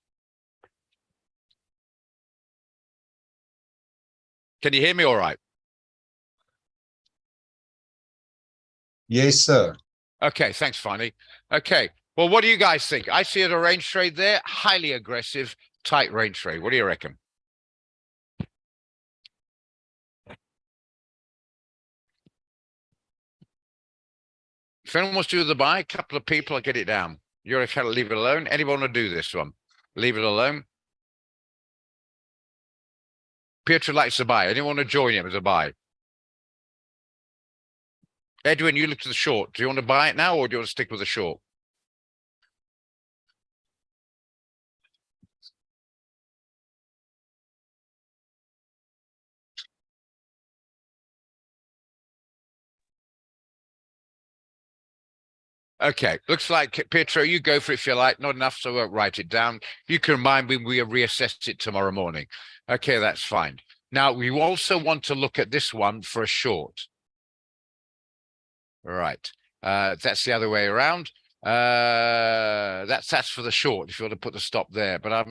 Can you hear me all right? Yes, sir. Okay, thanks, Fanny. Okay, well, what do you guys think? I see it a range trade there, highly aggressive, tight range trade. What do you reckon? If anyone wants to do the buy, a couple of people, I'll get it down. You're okay to leave it alone. Anyone want to do this one? Leave it alone. Pietro likes to buy. Anyone want to join him as a buy? Edwin, you look to the short. Do you want to buy it now, or do you want to stick with the short? Okay, looks like Pietro, you go for it if you like. Not enough, so I won't write it down. You can remind me we reassess it tomorrow morning. Okay, that's fine. Now, we also want to look at this one for a short. All right, that's the other way around. That's for the short, if you want to put the stop there. But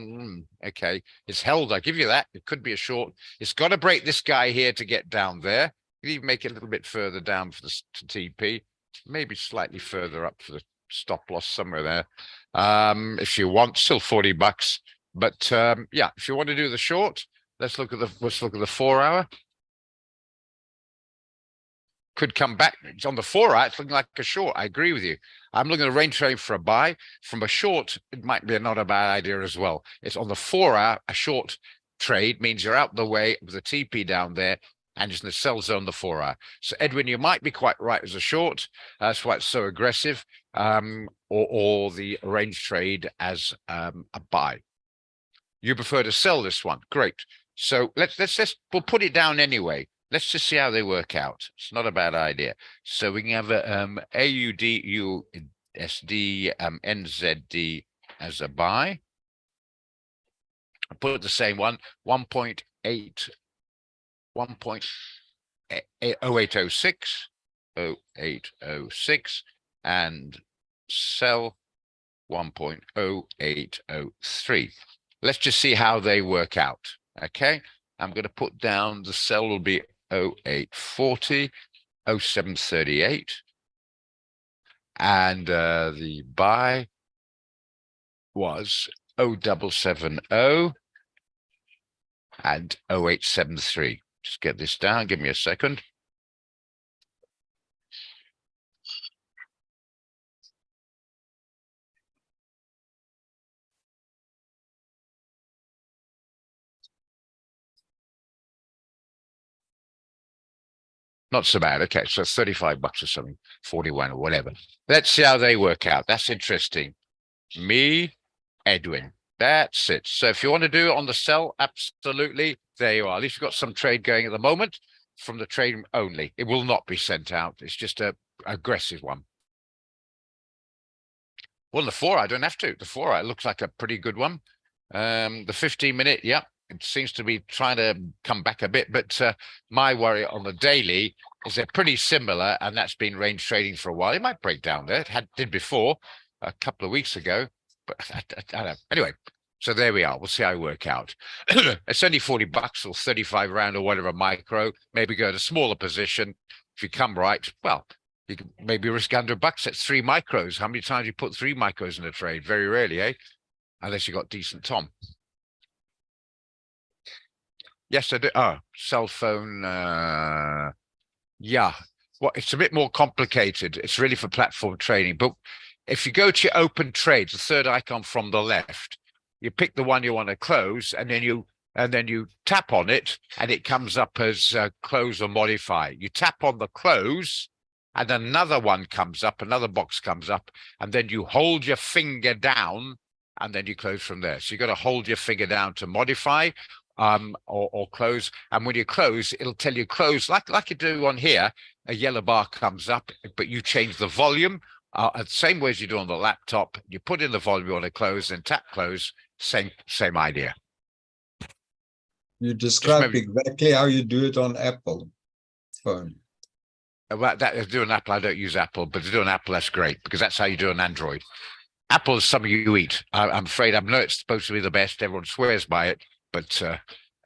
okay, it's held. I give you that. It could be a short. It's got to break this guy here to get down there. You can even make it a little bit further down for the TP. Maybe slightly further up for the stop loss somewhere there. If you want, still $40. But yeah, if you want to do the short, let's look at the 4 hour. Could come back. It's on the 4 hour, it's looking like a short. I agree with you. I'm looking at a range trade for a buy. From a short, it might be not a bad idea as well. It's on the 4 hour, a short trade means you're out the way with the TP down there, and it's in the sell zone the 4 hour. So Edwin, you might be quite right as a short. That's why it's so aggressive. Or the range trade as a buy. You prefer to sell this one. Great. So we'll put it down anyway. Let's just see how they work out. It's not a bad idea. So we can have a AUD, USD, NZD as a buy. I'll put the same one, 1.0806, 0806, and sell 1.0803. Let's just see how they work out. Okay, I'm going to put down the sell will be 0840, 0738, and the buy was 0770 and 0873. Just get this down. Give me a second. Not so bad. Okay, so 35 bucks or something, 41 or whatever. Let's see how they work out. That's interesting. Me, Edwin. That's it. So if you want to do it on the sell, absolutely. There you are. At least you've got some trade going at the moment from the trade only. It will not be sent out. It's just a aggressive one. Well, the 4, I don't have to. The 4, it looks like a pretty good one. The 15-minute, yeah, it seems to be trying to come back a bit, but my worry on the daily is they're pretty similar, and that's been range trading for a while. It might break down there. It did before a couple of weeks ago, but I don't know. Anyway, so there we are. We'll see how it work out. It's only 40 bucks or 35 rand or whatever micro. Maybe go to smaller position. If you come right, well, you can maybe risk 100 bucks. That's 3 micros. How many times you put 3 micros in a trade? Very rarely, eh? Unless you got decent Tom. Yes, I do. Oh, cell phone. Yeah. Well, it's a bit more complicated. It's really for platform trading. But if you go to your open trades, the third icon from the left, you pick the one you want to close, and then you tap on it, and it comes up as close or modify. You tap on the close, and another one comes up, another box comes up, and then you hold your finger down, and then you close from there. So you got to hold your finger down to modify or close. And when you close, it'll tell you close, like you do on here. A yellow bar comes up, but you change the volume the same way as you do on the laptop. You put in the volume you want to close, and tap close. Same idea. You described exactly how you do it on Apple phone. Well, that is doing Apple. I don't use Apple, but to do an Apple, that's great, because that's how you do an Android. Apple is something you eat. I'm afraid I know it's supposed to be the best. Everyone swears by it, but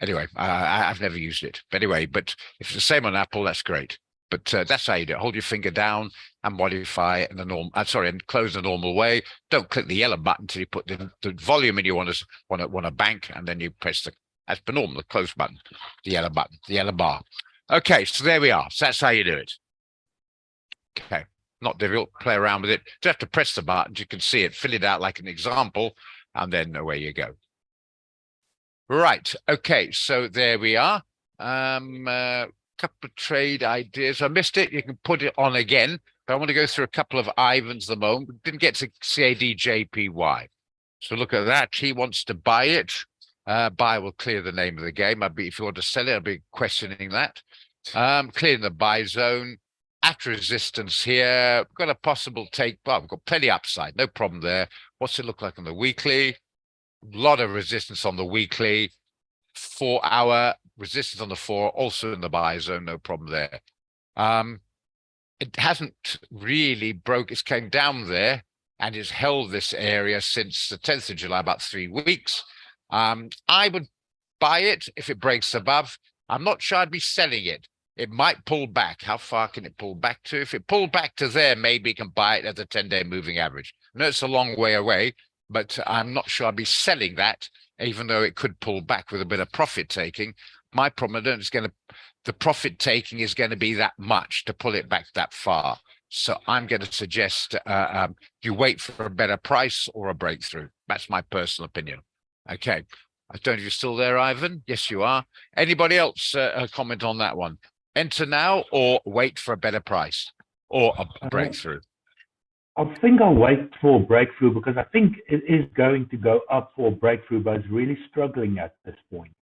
anyway, I've never used it. But anyway, but if it's the same on Apple, that's great. But that's how you do it. Hold your finger down and modify in the normal. And close the normal way. Don't click the yellow button until you put the volume in you want to bank, and then you press as per normal, the close button, the yellow button, the yellow bar. Okay, so there we are. So that's how you do it. Okay, not difficult. Play around with it. You have to press the buttons. You can see it. Fill it out like an example, and then away you go. Right. Okay. So there we are. Couple of trade ideas. I missed it. You can put it on again, but I want to go through a couple of Ivans at the moment. Didn't get to CADJPY. So look at that. He wants to buy it. Buy will clear the name of the game. If you want to sell it, I'll be questioning that. Clearing the buy zone. At resistance here. We've got a possible take. Well, we've got plenty upside. No problem there. What's it look like on the weekly? A lot of resistance on the weekly. 4-hour resistance on the 4, also in the buy zone, no problem there. It hasn't really broke. It came down there and it's held this area since the 10th of July, about 3 weeks. I would buy it if it breaks above. I'm not sure I'd be selling it. It might pull back. How far can it pull back to? If it pulled back to there, maybe you can buy it at the 10-day moving average. I know it's a long way away, but I'm not sure I'd be selling that, even though it could pull back with a bit of profit taking. My problem is the profit taking is going to be that much to pull it back that far. So I'm going to suggest you wait for a better price or a breakthrough. That's my personal opinion. Okay. I don't know if you're still there, Ivan. Yes, you are. Anybody else comment on that one? Enter now or wait for a better price or a breakthrough? I think I'll wait for a breakthrough, because I think it is going to go up for a breakthrough, but it's really struggling at this point.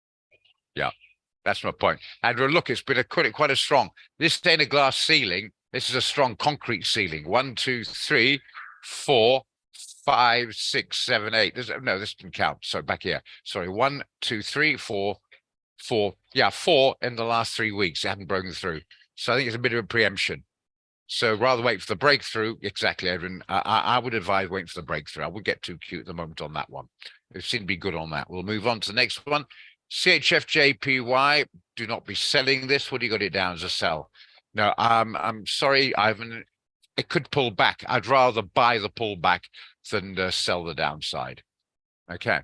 Yeah, that's my point. Andrew, look, it's been quite a strong. This ain't a glass ceiling. This is a strong concrete ceiling. 1, 2, 3, 4, 5, 6, 7, 8. No, this didn't count. So back here. Sorry, 1, 2, 3, 4. Yeah, 4 in the last 3 weeks. It hadn't broken through. So I think it's a bit of a preemption. So rather wait for the breakthrough. Exactly, Edwin. I would advise waiting for the breakthrough. I would get too cute at the moment on that one. It seemed to be good on that. We'll move on to the next one. CHFJPY. Do not be selling this. What do you got it down as a sell? No, I'm sorry, Ivan. It could pull back. I'd rather buy the pullback than sell the downside. Okay.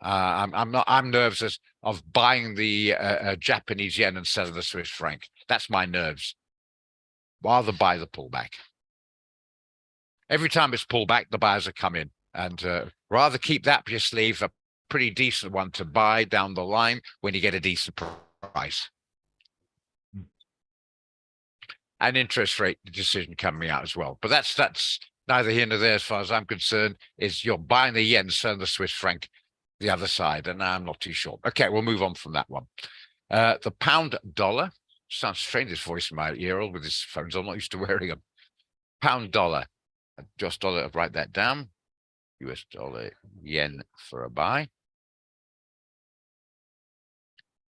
I'm nervous of buying the Japanese yen and selling the Swiss franc. That's my nerves. Rather buy the pullback. Every time it's pulled back, the buyers are coming, and rather keep that up your sleeve, a pretty decent one to buy down the line when you get a decent price. An interest rate decision coming out as well, but that's neither here nor there as far as I'm concerned. Is you're buying the yen, selling the Swiss franc, the other side, and I'm not too sure. Okay, we'll move on from that one. The pound dollar sounds strange. This voice in my ear with his phones. I'm not used to wearing them. Pound dollar. Just dollar, write that down. US dollar, yen for a buy.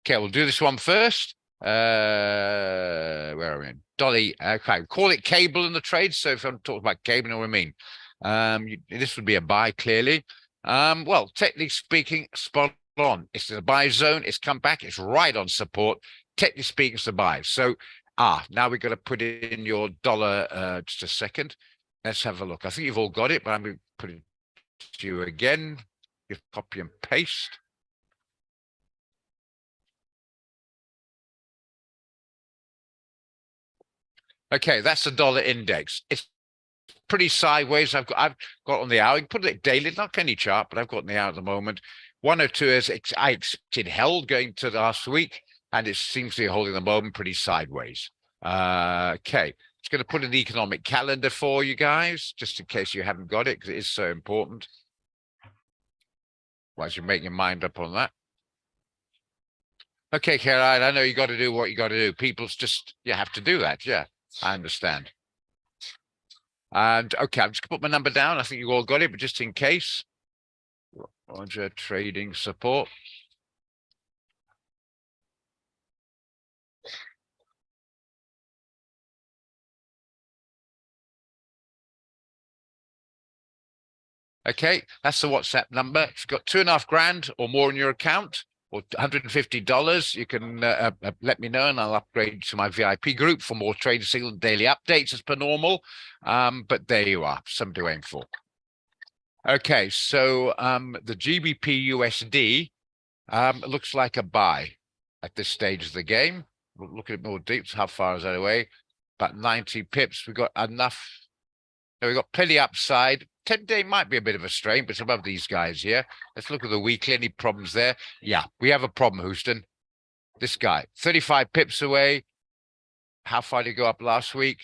Okay, we'll do this one first. Where are we? Dolly. Okay, call it cable in the trade. So if I'm talking about cable, you know what I mean. This would be a buy, clearly. Well, technically speaking, spot on. It's a buy zone. It's come back. It's right on support. Technically speaking, it's a buy. So, now we've got to put in your dollar. Just a second. Let's have a look. I think you've all got it, but I'm going to put it to you again. You copy and paste. Okay, that's the dollar index. It's pretty sideways. I've got on the hour. You can put it daily, not any chart, but I've got on the hour at the moment. 102 as I expected held going to last week, and it seems to be holding the moment pretty sideways. Okay. It's going to put an economic calendar for you guys, just in case you haven't got it, because it is so important. Whilst you make your mind up on that. Okay, Caroline, I know you got to do what you got to do. People's just, you have to do that. Yeah, I understand. And okay, I'm just going to put my number down. I think you all got it, but just in case. Roger, trading support. Okay, that's the WhatsApp number. If you've got 2.5 grand or more in your account, or $150, you can let me know and I'll upgrade to my VIP group for more trading signal and daily updates as per normal. But there you are, something to aim for. Okay, so the GBP USD looks like a buy at this stage of the game. We'll look at it more deep. How far is that away? About 90 pips. We've got enough. We've got plenty upside. 10-day might be a bit of a strain, but it's above these guys here. Let's look at the weekly. Any problems there? Yeah, we have a problem, Houston. This guy, 35 pips away. How far did he go up last week?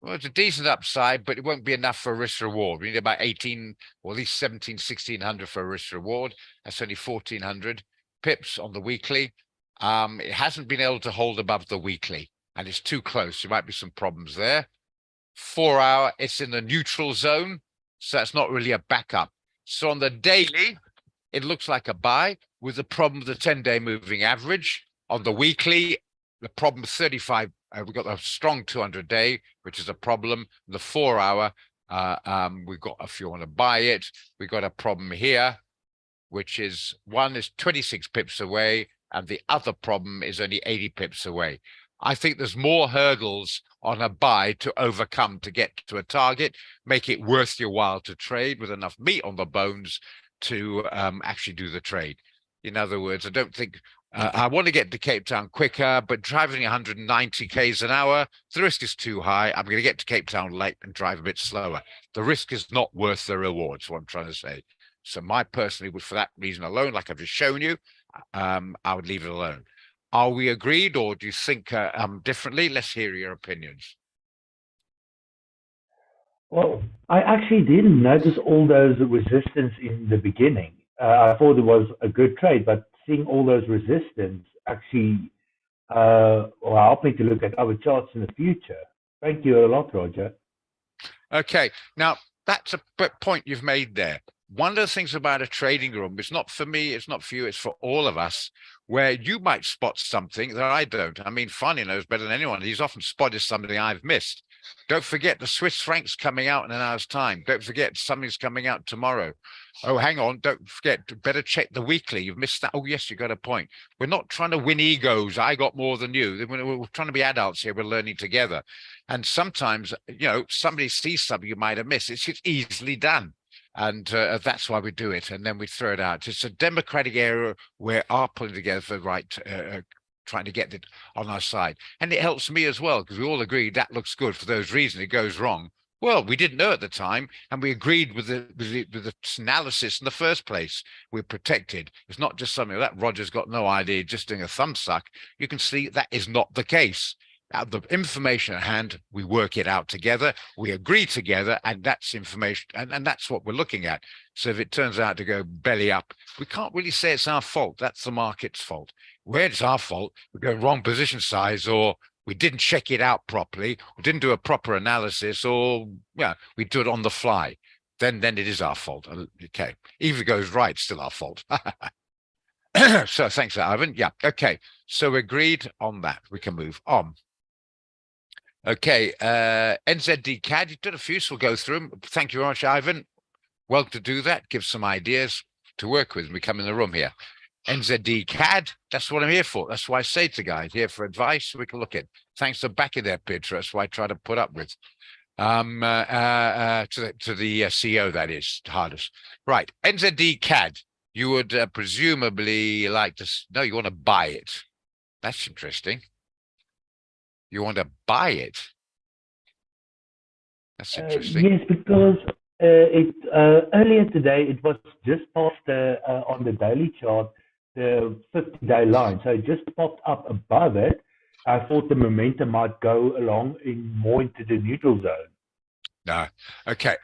Well, it's a decent upside, but it won't be enough for a risk reward. We need about 18 or at least 17, 1600 for a risk reward. That's only 1400 pips on the weekly. It hasn't been able to hold above the weekly, and it's too close. There might be some problems there. 4 hour, it's in the neutral zone, so that's not really a backup. So on the daily, it looks like a buy with the problem of the 10-day moving average. On the weekly, the problem 35, we've got a strong 200-day, which is a problem. The 4 hour, we've got, if you want to buy it, we've got a problem here, which is one is 26 pips away, and the other problem is only 80 pips away. I think there's more hurdles on a buy to overcome to get to a target, make it worth your while to trade with enough meat on the bones to actually do the trade. In other words, I don't think I want to get to Cape Town quicker, but driving 190 k's an hour, the risk is too high. I'm going to get to Cape Town late and drive a bit slower. The risk is not worth the reward, is what I'm trying to say. So my personally would, for that reason alone, like I've just shown you, I would leave it alone. Are we agreed, or do you think differently? Let's hear your opinions. Well, I actually didn't notice all those resistance in the beginning. I thought it was a good trade, but seeing all those resistance actually will help me to look at other charts in the future. Thank you a lot, Roger. Okay, now that's a point you've made there. One of the things about a trading room, it's not for me, it's not for you, it's for all of us, where you might spot something that I don't. I mean, Fanny knows better than anyone. He's often spotted something I've missed. Don't forget the Swiss franc's coming out in an hour's time. Don't forget something's coming out tomorrow. Oh, hang on. Don't forget, better check the weekly. You've missed that. Oh, yes, you got a point. We're not trying to win egos. I got more than you. We're trying to be adults here. We're learning together. And sometimes, you know, somebody sees something you might have missed. It's easily done. And that's why we do it. And then we throw it out. It's a democratic area where are pulling together for the right, trying to get it on our side. And it helps me as well, because we all agree that looks good for those reasons. It goes wrong. Well, we didn't know at the time, and we agreed with the analysis in the first place. We're protected. It's not just something that Roger's got no idea, just doing a thumb suck. You can see that is not the case. Out the information at hand, we work it out together, we agree together, and that's information, and that's what we're looking at. So if it turns out to go belly up, we can't really say it's our fault. That's the market's fault. Where it's our fault, we're going wrong position size, or we didn't check it out properly, we didn't do a proper analysis, or yeah, we do it on the fly. Then it is our fault. Okay, even if it goes right, it's still our fault. So thanks, Ivan. Yeah, okay. So we agreed on that. We can move on. Okay, NZD CAD, you did a few, so we'll go through them. Thank you very much, Ivan. Well, to do that, give some ideas to work with when we come in the room here. NZD CAD, that's what I'm here for. That's why I say to guys, here for advice, we can look at. Thanks for backing their picture. That's why I try to put up with. To the CEO, that is, hardest. Right, NZD CAD, you would presumably like to, no, you want to buy it. That's interesting. You want to buy it? That's interesting. Yes, because earlier today it was just past on the daily chart, the 50-day line. So it just popped up above it. I thought the momentum might go along more into the neutral zone. No. Okay.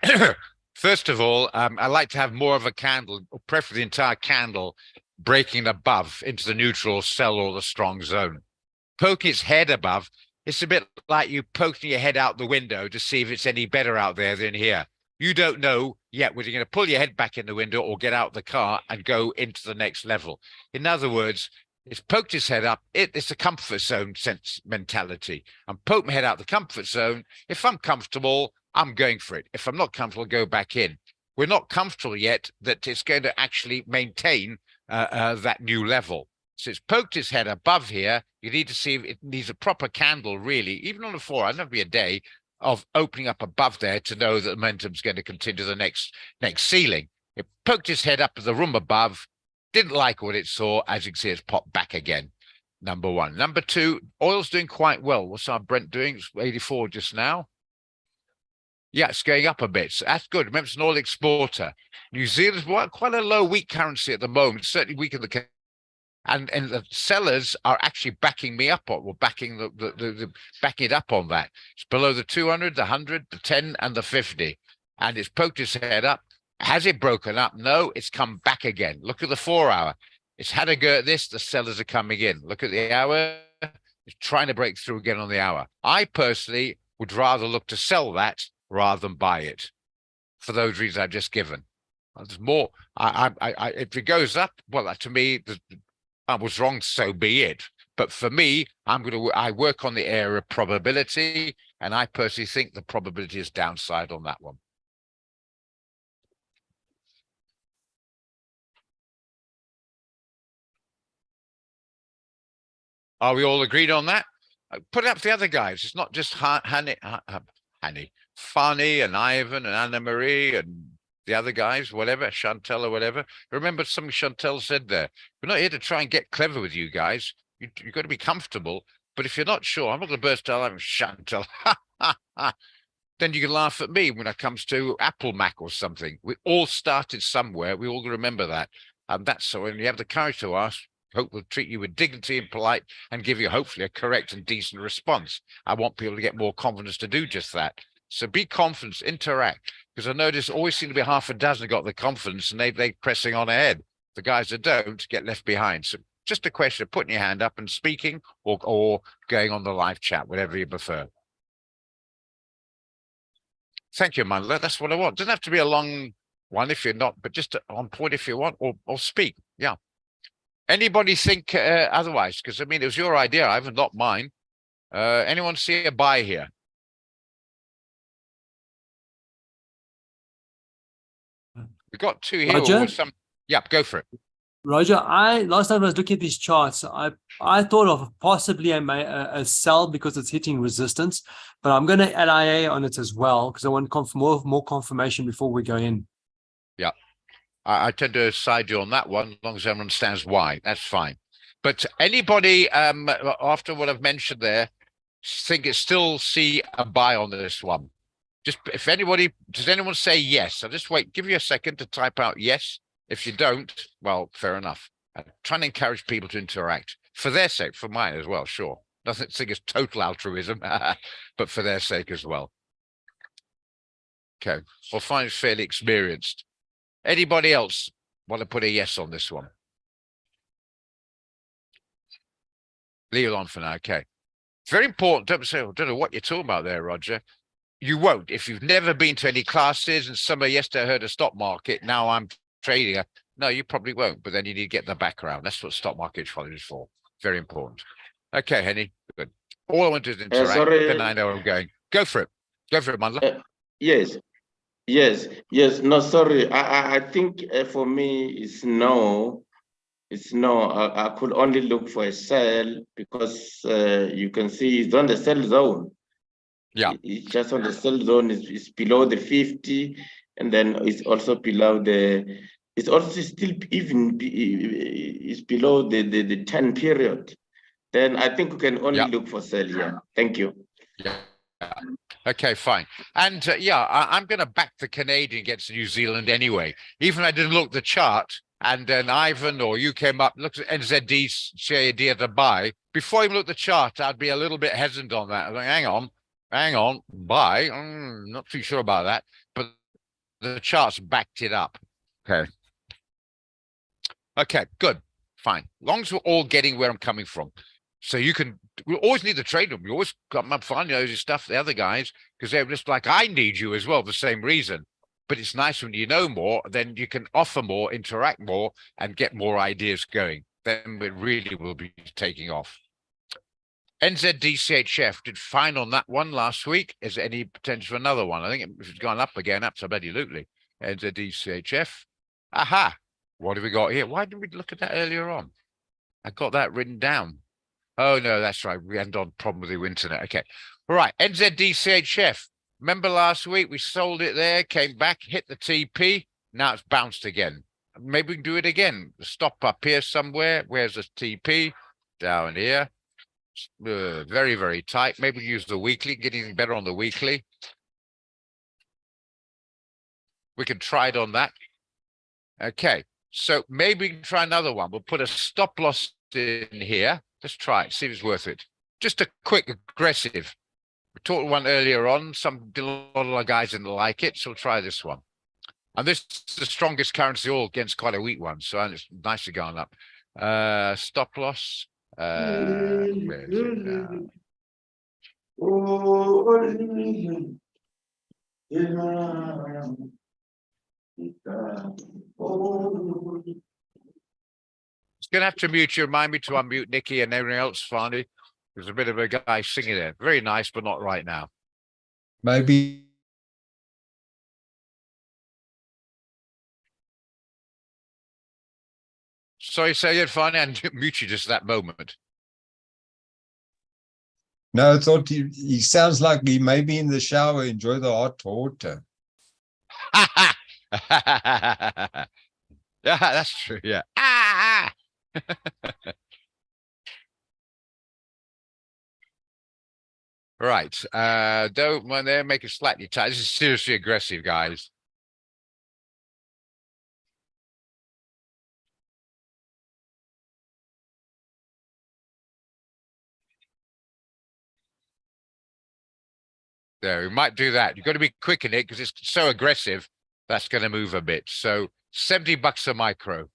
First of all, I like to have more of a candle, or preferably the entire candle, breaking above into the neutral, sell or the strong zone. Poke its head above. It's a bit like you poking your head out the window to see if it's any better out there than here. You don't know yet whether you're going to pull your head back in the window or get out the car and go into the next level. In other words, it's poked its head up. It's a comfort zone sense mentality. I'm poking my head out the comfort zone. If I'm comfortable, I'm going for it. If I'm not comfortable, go back in. We're not comfortable yet that it's going to actually maintain that new level. So it's poked its head above here. You need to see if it needs a proper candle, really, even on a 4 hour, not be a day of opening up above there to know that the momentum's going to continue to the next ceiling. It poked its head up to the room above, didn't like what it saw, as you can see, it's popped back again. Number one. Number two, oil's doing quite well. What's our Brent doing? It's 84 just now. Yeah, it's going up a bit. So that's good. Remember, it's an oil exporter. New Zealand's quite a low, weak currency at the moment, certainly weaker than and the sellers are actually backing me up on, or backing backing it up on that. It's below the 200, the 100, the 10, and the 50, and it's poked its head up. Has it broken up? No, it's come back again. Look at the 4 hour. It's had a go at this. The sellers are coming in. Look at the hour. It's trying to break through again on the hour. I personally would rather look to sell that rather than buy it, for those reasons I've just given. There's more. If it goes up, well, to me, I was wrong, so be it. But for me, I work on the area of probability, and I personally think the probability is downside on that one. Are we all agreed on that? Put it up to the other guys. It's not just Fanny and Ivan and Anna Marie and the other guys, whatever, Chantel or whatever. Remember something Chantel said there. We're not here to try and get clever with you guys. You've got to be comfortable. But if you're not sure, I'm not going to burst out laughing, Chantel. Then you can laugh at me when it comes to Apple Mac or something. We all started somewhere. We all remember that. And that's so when you have the courage to ask, hope we'll treat you with dignity and polite and give you hopefully a correct and decent response. I want people to get more confidence to do just that. So be confident, interact, because I notice always seem to be half a dozen who got the confidence and they're pressing on ahead. The guys that don't get left behind. So just a question of putting your hand up and speaking or going on the live chat, whatever you prefer. Thank you, Mandla. That's what I want. Doesn't have to be a long one if you're not, but just on point if you want, or speak. Yeah. Anybody think otherwise? Because I mean, it was your idea, Ivan, not mine. Anyone see a buy here? We've got two here. Roger? Yeah, go for it. Roger, last time I was looking at these charts, I thought of possibly a sell because it's hitting resistance, but I'm going to add IA on it as well because I want more confirmation before we go in. Yeah. I tend to side you on that one, as long as everyone understands why. That's fine. But anybody, after what I've mentioned there, think it still see a buy on this one? Just if anybody, does anyone say yes? I'll just wait, give you a second to type out yes. If you don't, well, fair enough. I'm trying to encourage people to interact for their sake, for mine as well, sure. Doesn't think it's total altruism, but for their sake as well. Okay, we'll find it's fairly experienced. Anybody else want to put a yes on this one? Leave it on for now. Okay. It's very important. Don't say, I don't know what you're talking about there, Roger. You won't. If you've never been to any classes and somebody yesterday heard a stock market, now I'm trading. No, you probably won't, but then you need to get the background. That's what stock market trading is for. Very important. Okay, Henny, good. All I want to do is interact. Then I know where I'm going. Go for it. Go for it, Mandla. Yes. No, sorry. I think for me it's no. It's no. I could only look for a sell because you can see it's on the sell zone. Yeah. It's just on the sell zone. It's below the 50, and then it's also below the. It's also still even. It's below the 10 period. Then I think we can only look for sell here. Thank you. Yeah. Okay, fine. And I'm going to back the Canadian against New Zealand anyway. Even if I didn't look at the chart, and then Ivan or you came up, looked at NZD, CAD at a buy. Before you look at the chart, I'd be a little bit hesitant on that. I'm like, hang on, buy. Not too sure about that. But the charts backed it up. Okay. Okay, good. Fine. As long as we're all getting where I'm coming from. So you can, we always need the trade room. You always come up finding those stuff, the other guys, because they're just like, I need you as well, for the same reason. But it's nice when you know more, then you can offer more, interact more, and get more ideas going. Then it really will be taking off. NZDCHF did fine on that one last week. Is there any potential for another one? I think it's gone up again, up so bloody lootly. NZDCHF. Aha. What have we got here? Why didn't we look at that earlier on? I got that written down. Oh, no, that's right. We end on problem with the internet. Okay. All right. NZDCHF. Remember last week we sold it there, came back, hit the TP. Now it's bounced again. Maybe we can do it again. Stop up here somewhere. Where's the TP? Down here. Very, very tight. Maybe use the weekly, get even better on the weekly. We can try it on that. Okay. So maybe we can try another one. We'll put a stop loss in here. Let's try it, see if it's worth it. Just a quick aggressive. We talked one earlier on. A lot of our guys didn't like it, so we'll try this one. And this is the strongest currency all against quite a weak one, so it's nicely gone up. Stop loss. Where is it now? It's gonna have to mute you. Remind me to unmute Nikki and everything else, finally. There's a bit of a guy singing there. Very nice, but not right now. Maybe. Sorry, say it, finally, and mute you just that moment. No, I thought he sounds like he may be in the shower. Enjoy the hot water. Yeah, that's true. Yeah. Right. Don't mind there, make it slightly tight. This is seriously aggressive, guys. There, we might do that. You've got to be quick in it because it's so aggressive. That's going to move a bit. So $70 a micro,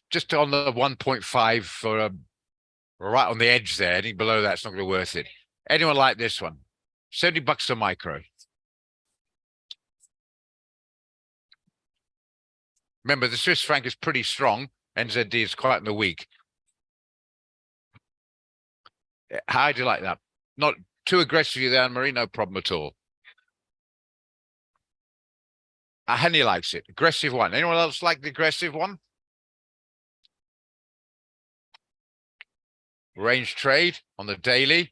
just on the 1.5 for a right on the edge there. Anything below that's not going to be worth it. Anyone like this one? $70 a micro. Remember, the Swiss franc is pretty strong. NZD is quite in the weak. How do you like that? Not too aggressively there, Anne-Marie, no problem at all. Henny likes it. Aggressive one. Anyone else like the aggressive one? Range trade on the daily.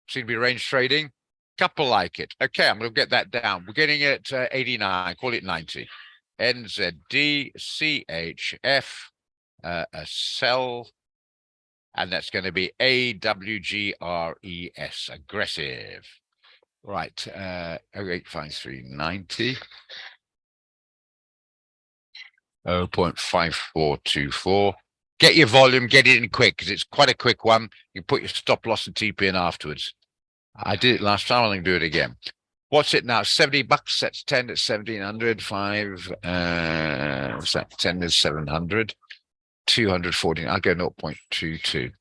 Seem to be range trading. Couple like it. Okay, I'm going to get that down. We're getting it 89. Call it 90. NZD CHF, a sell, and that's going to be AWGRES, aggressive. Right, 085390. 0.5424. Get your volume, get it in quick because it's quite a quick one. You put your stop loss and TP in afterwards. I did it last time. I can do it again. What's it now? $70. That's 10 at 1700. 5. What's that? 10 is 700. 214. I'll go 0.22.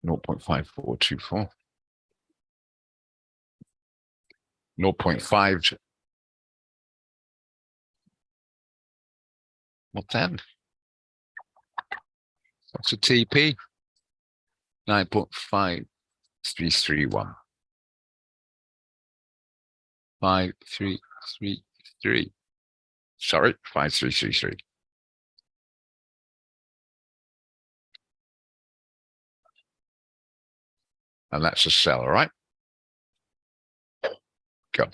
$0.5424. 0.5. What then? What's a TP? 9.5331. 5333. Sorry, 5333. And that's a sell, all right? Go.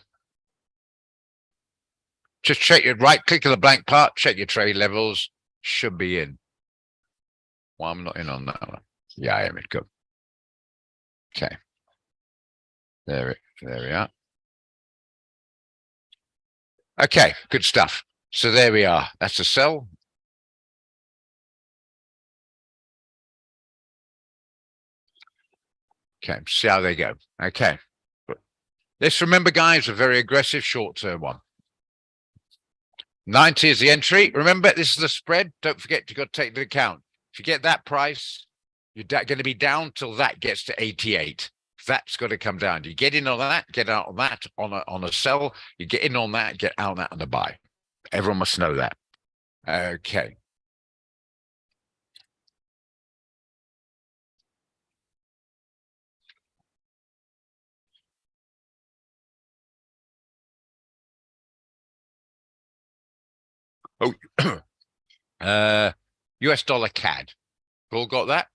Just check your right click of the blank part, check your trade levels, should be in. Well, I'm not in on that one. Yeah, I am in. Good. Okay. There we are. Okay, good stuff. So there we are. That's a sell. Okay, see how they go. Okay. Let's remember, guys, a very aggressive short-term one. 90 is the entry. Remember, this is the spread. Don't forget, you've got to take into account. If you get that price, you're going to be down till that gets to 88. That's got to come down. You get in on that, get out on that on a sell. You get in on that, get out on that on a buy. Everyone must know that. Okay. Oh, US dollar CAD. All got that?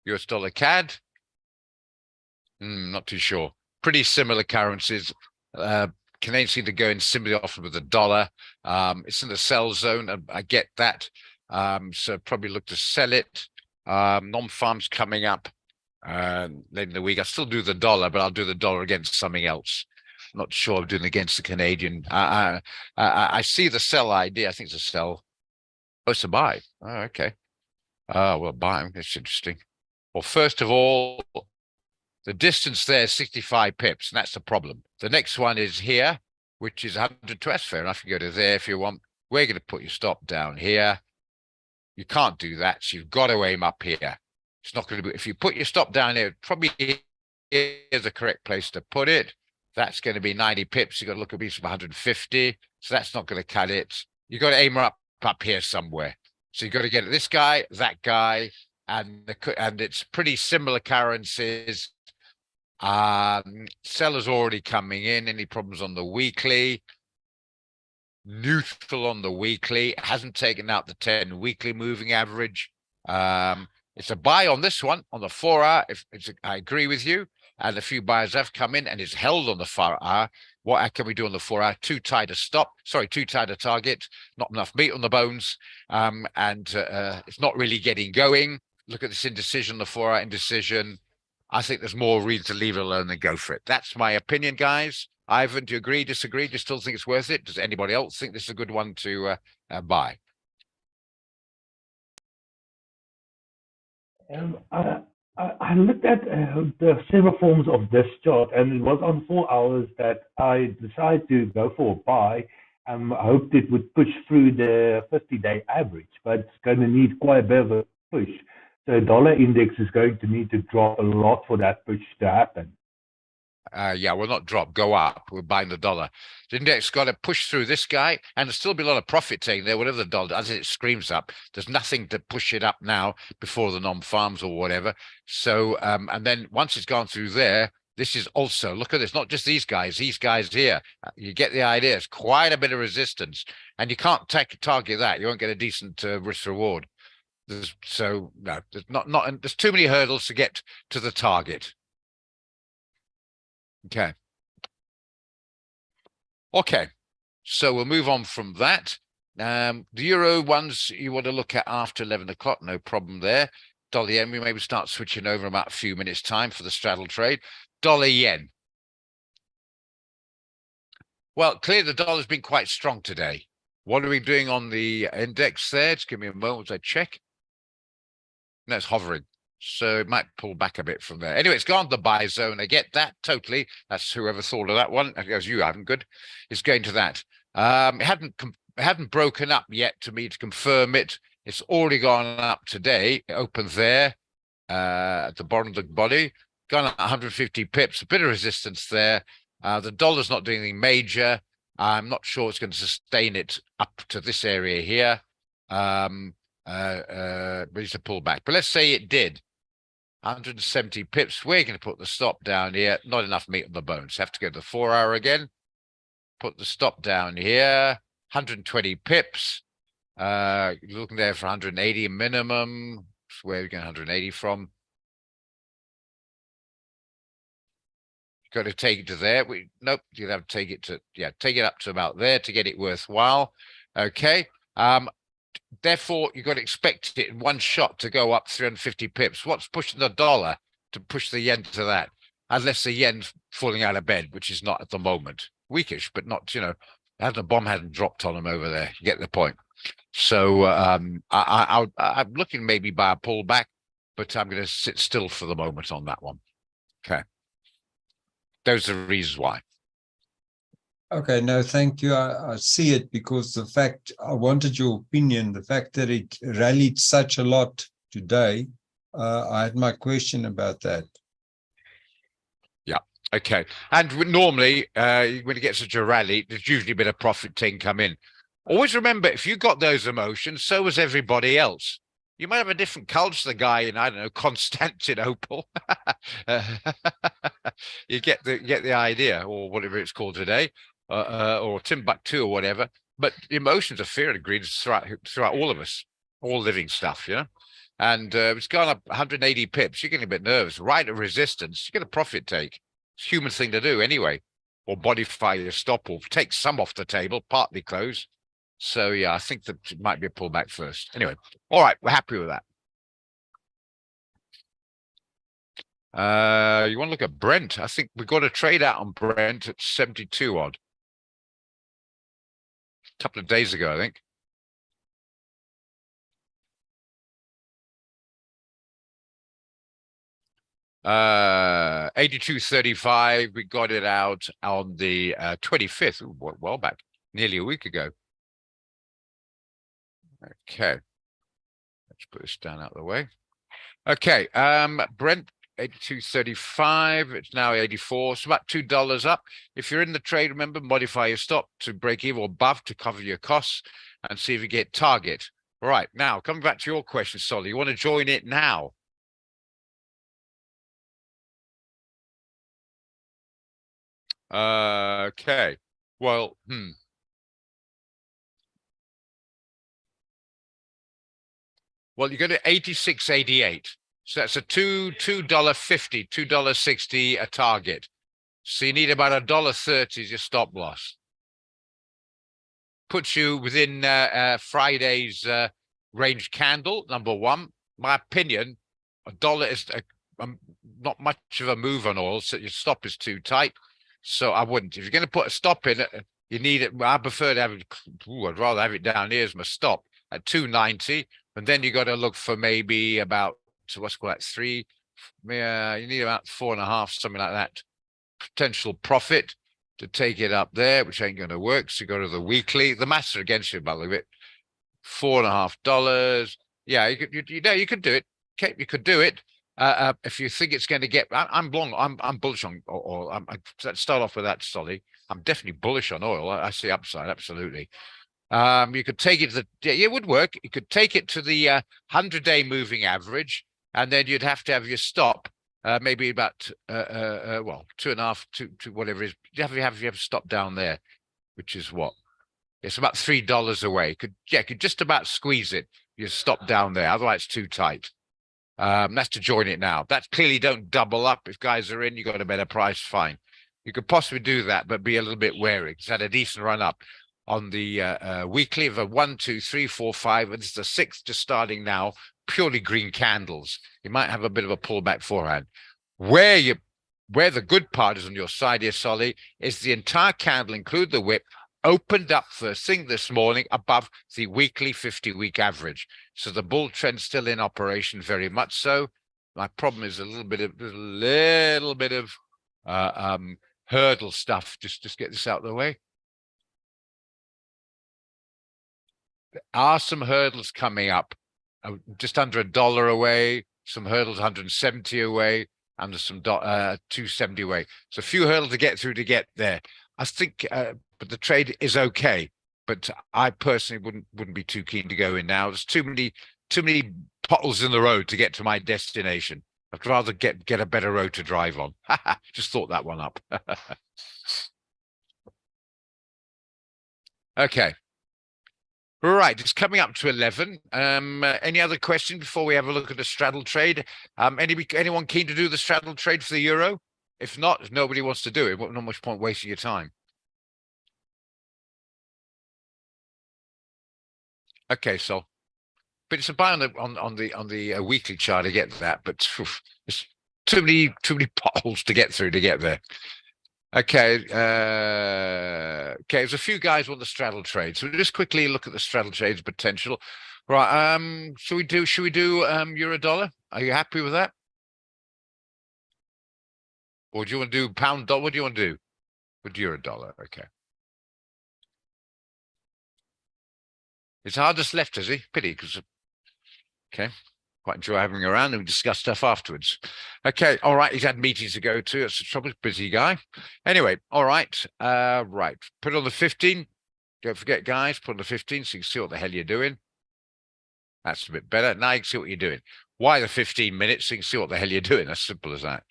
US dollar CAD. Not too sure. Pretty similar currencies. Canadian seem to go in similarly often with the dollar. It's in the sell zone. I get that. So probably look to sell it. Non-farms coming up late in the week. I still do the dollar, but I'll do the dollar against something else. Not sure I'm doing against the Canadian. I see the sell idea. I think it's a sell. Oh, it's a buy. Oh, okay. Well, buying. That's interesting. Well, first of all, the distance there is 65 pips, and that's the problem. The next one is here, which is 100 fair enough. You go to there if you want. We're going to put your stop down here. You can't do that, so you've got to aim up here. It's not going to be. If you put your stop down here, probably is the correct place to put it. That's going to be 90 pips. You've got to look at me from 150. So that's not going to cut it. You've got to aim up here somewhere. So you've got to get this guy, that guy, and it's pretty similar currencies. Sellers already coming in. Any problems on the weekly? Neutral on the weekly. It hasn't taken out the 10 weekly moving average. It's a buy on this one on the 4 hour. I agree with you. And a few buyers have come in and it's held on the 4 hour. What can we do on the 4 hour? Too tight a stop. Sorry, too tight a target. Not enough meat on the bones. It's not really getting going. Look at this indecision, the 4 hour indecision. I think there's more reason to leave it alone than go for it. That's my opinion, guys. Ivan, do you agree, disagree? Do you still think it's worth it? Does anybody else think this is a good one to buy? I looked at the several forms of this chart, and it was on 4 hours that I decided to go for a buy. I hoped it would push through the 50-day average, but it's going to need quite a bit of a push. So dollar index is going to need to drop a lot for that push to happen. Yeah, we'll not drop, go up. We're buying the dollar. The index got to push through this guy, and there'll still be a lot of profit taking there, whatever the dollar, as it screams up. There's nothing to push it up now before the non-farms or whatever. So, and then once it's gone through there, This is also, look at this, not just these guys here. You get the idea. It's quite a bit of resistance, and you can't target that. You won't get a decent risk reward. There's too many hurdles to get to the target. Okay, so we'll move on from that. The euro ones you want to look at after 11 o'clock, no problem there. Dollar yen, we maybe start switching over in about a few minutes time for the straddle trade. Dollar yen. Well, clearly the dollar's been quite strong today. What are we doing on the index there? Just give me a moment as I check. No, it's hovering. So it might pull back a bit from there. Anyway, it's gone to the buy zone. I get that totally. That's whoever thought of that one. As you haven't, good. It's going to that. It hadn't broken up yet to me to confirm it. It's already gone up today. It opened there at the bottom of the body. Gone up 150 pips. A bit of resistance there. The dollar's not doing anything major. I'm not sure it's going to sustain it up to this area here. But it's a pullback. But let's say it did. 170 pips. We're going to put the stop down here. Not enough meat on the bones. Have to go to the 4 hour again. Put the stop down here. 120 pips. Looking there for 180 minimum. Where are we getting 180 from? Got to take it to there. Nope. You'd have to take it to, take it up to about there to get it worthwhile. Okay. Therefore, you've got to expect it in one shot to go up 350 pips. What's pushing the dollar to push the yen to that? Unless the yen's falling out of bed, which is not at the moment. Weakish, but not, the bomb hadn't dropped on them over there. You get the point. So I'm looking maybe by a pullback, but I'm going to sit still for the moment on that one. Okay. Those are the reasons why. Okay, no, thank you. I see it because the fact I wanted your opinion, the fact that it rallied such a lot today, I had my question about that. Yeah, okay. And normally, when it gets such a rally, there's usually a bit of profit taking come in. Always remember, if you got those emotions, so was everybody else. You might have a different culture, the guy in, I don't know, Constantinople. You get the idea, or whatever it's called today. Or Timbuktu or whatever, but the emotions of fear and greed throughout all of us, all living stuff, and it's gone up 180 pips. You're getting a bit nervous, right? At resistance, you get a profit take. It's a human thing to do anyway, or modify your stop or take some off the table, partly close. So yeah, I think that it might be a pullback first. Anyway, all right, we're happy with that. You want to look at Brent? I think we've got a trade out on Brent at 72 odd. A couple of days ago, I think. Uh, 82.35. We got it out on the 25th. Ooh, well back, nearly a week ago. Okay, let's put this down out of the way. Okay, Brent 82.35. It's now 84. So about $2 up. If you're in the trade, remember, modify your stop to break even or above to cover your costs and see if you get target. All right, now coming back to your question, Solly, you want to join it now? Okay. Well, Well, you go to 86.88. So that's a $2.50, $2.60 a target. So you need about $1.30 as your stop loss. Puts you within Friday's range candle, number one. My opinion, $1 is not much of a move on oil, so your stop is too tight. So I wouldn't. If you're going to put a stop in it, you need it. I prefer to have it. I'd rather have it down here as my stop at 290. And then you got to look for maybe about, so what's called that, 3. Yeah, you need about 4.5, something like that. Potential profit to take it up there, which ain't going to work. So you go to the weekly. The maths are against you, by the way. $4.5. Yeah, you could do it. Okay, you could do it. If you think it's going to get, I'm bullish on oil. Let's start off with that, Solly. I'm definitely bullish on oil. I see upside, absolutely. You could take it to the, it would work. You could take it to the 100-day moving average, and then you'd have to have your stop maybe about well, 2.5 to whatever it is. You have stopped down there, which is what? It's about $3 away. Could just about squeeze it. You stop down there, otherwise it's too tight. That's to join it now. That clearly don't double up. If guys are in, you got a better price, fine. You could possibly do that, but be a little bit wary. It's had a decent run up on the weekly of a 1, 2, 3, 4, 5, and it's the 6th just starting now. Purely green candles. You might have a bit of a pullback forehand. Where the good part is on your side here, Solly, is the entire candle, include the wick, opened up first thing this morning above the weekly 50-week average. So the bull trend's still in operation, very much so. My problem is a little bit of hurdle stuff. Just get this out of the way. There are some hurdles coming up, just under $1 away. Some hurdles 170 away, and there's some 270 away. So a few hurdles to get through to get there. I think, but the trade is okay. But I personally wouldn't be too keen to go in now. There's too many potholes in the road to get to my destination. I'd rather get a better road to drive on. Just thought that one up. Okay. Right, it's coming up to 11. Any other questions before we have a look at the straddle trade? Anyone keen to do the straddle trade for the euro? If not, if nobody wants to do it, not much point wasting your time. Okay, so, but it's a buy on the weekly chart. I get that, but it's too many potholes to get through to get there. Okay, okay. There's a few guys on the straddle trade, so we'll just quickly look at the straddle trade's potential. Right. Should we do euro dollar? Are you happy with that? Or do you want to do pound dollar? What do you want to do with euro dollar? Okay. It's hardest left, is he? Pity, because okay. Quite enjoy having him around and we discuss stuff afterwards. Okay, all right. He's had meetings to go to. That's the trouble. Busy guy. Anyway, all right. Right. Put it on the 15. Don't forget, guys, put on the 15 so you can see what the hell you're doing. That's a bit better. Now you can see what you're doing. Why the 15 minutes so you can see what the hell you're doing? As simple as that.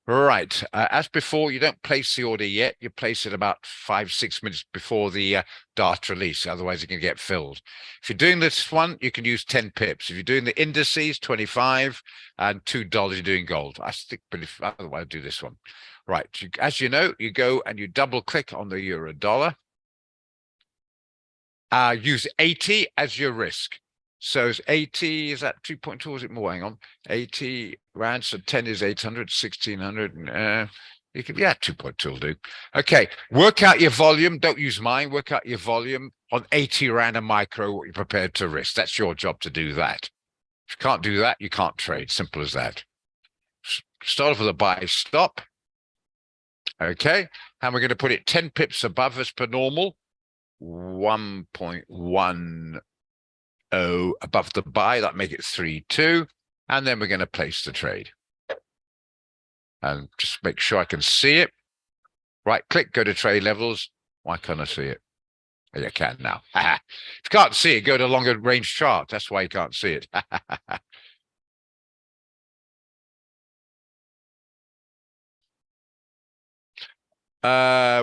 Right. As before, you don't place the order yet. You place it about 5-6 minutes before the dart release. Otherwise, it can get filled. If you're doing this one, you can use 10 pips. If you're doing the indices, 25, and $2, you're doing gold. I think, but if otherwise, do this one. Right. As you know, you go and you double click on the euro dollar. Use 80 as your risk. So it's 80, is that 2.2? Is it more? Hang on. 80 rand. So 10 is 800, 1600. You can, yeah, 2.2 will do. Okay. Work out your volume. Don't use mine. Work out your volume on 80 rand a micro, what you're prepared to risk. That's your job to do that. If you can't do that, you can't trade. Simple as that. Start off with a buy stop. Okay. And we're going to put it 10 pips above as per normal. 1.10 above the buy, that make it 3.2, and then we're going to place the trade and just make sure I can see it. Right click, go to trade levels. Why can't I see it? Oh, you can now. If you can't see it, go to longer range chart. That's why you can't see it.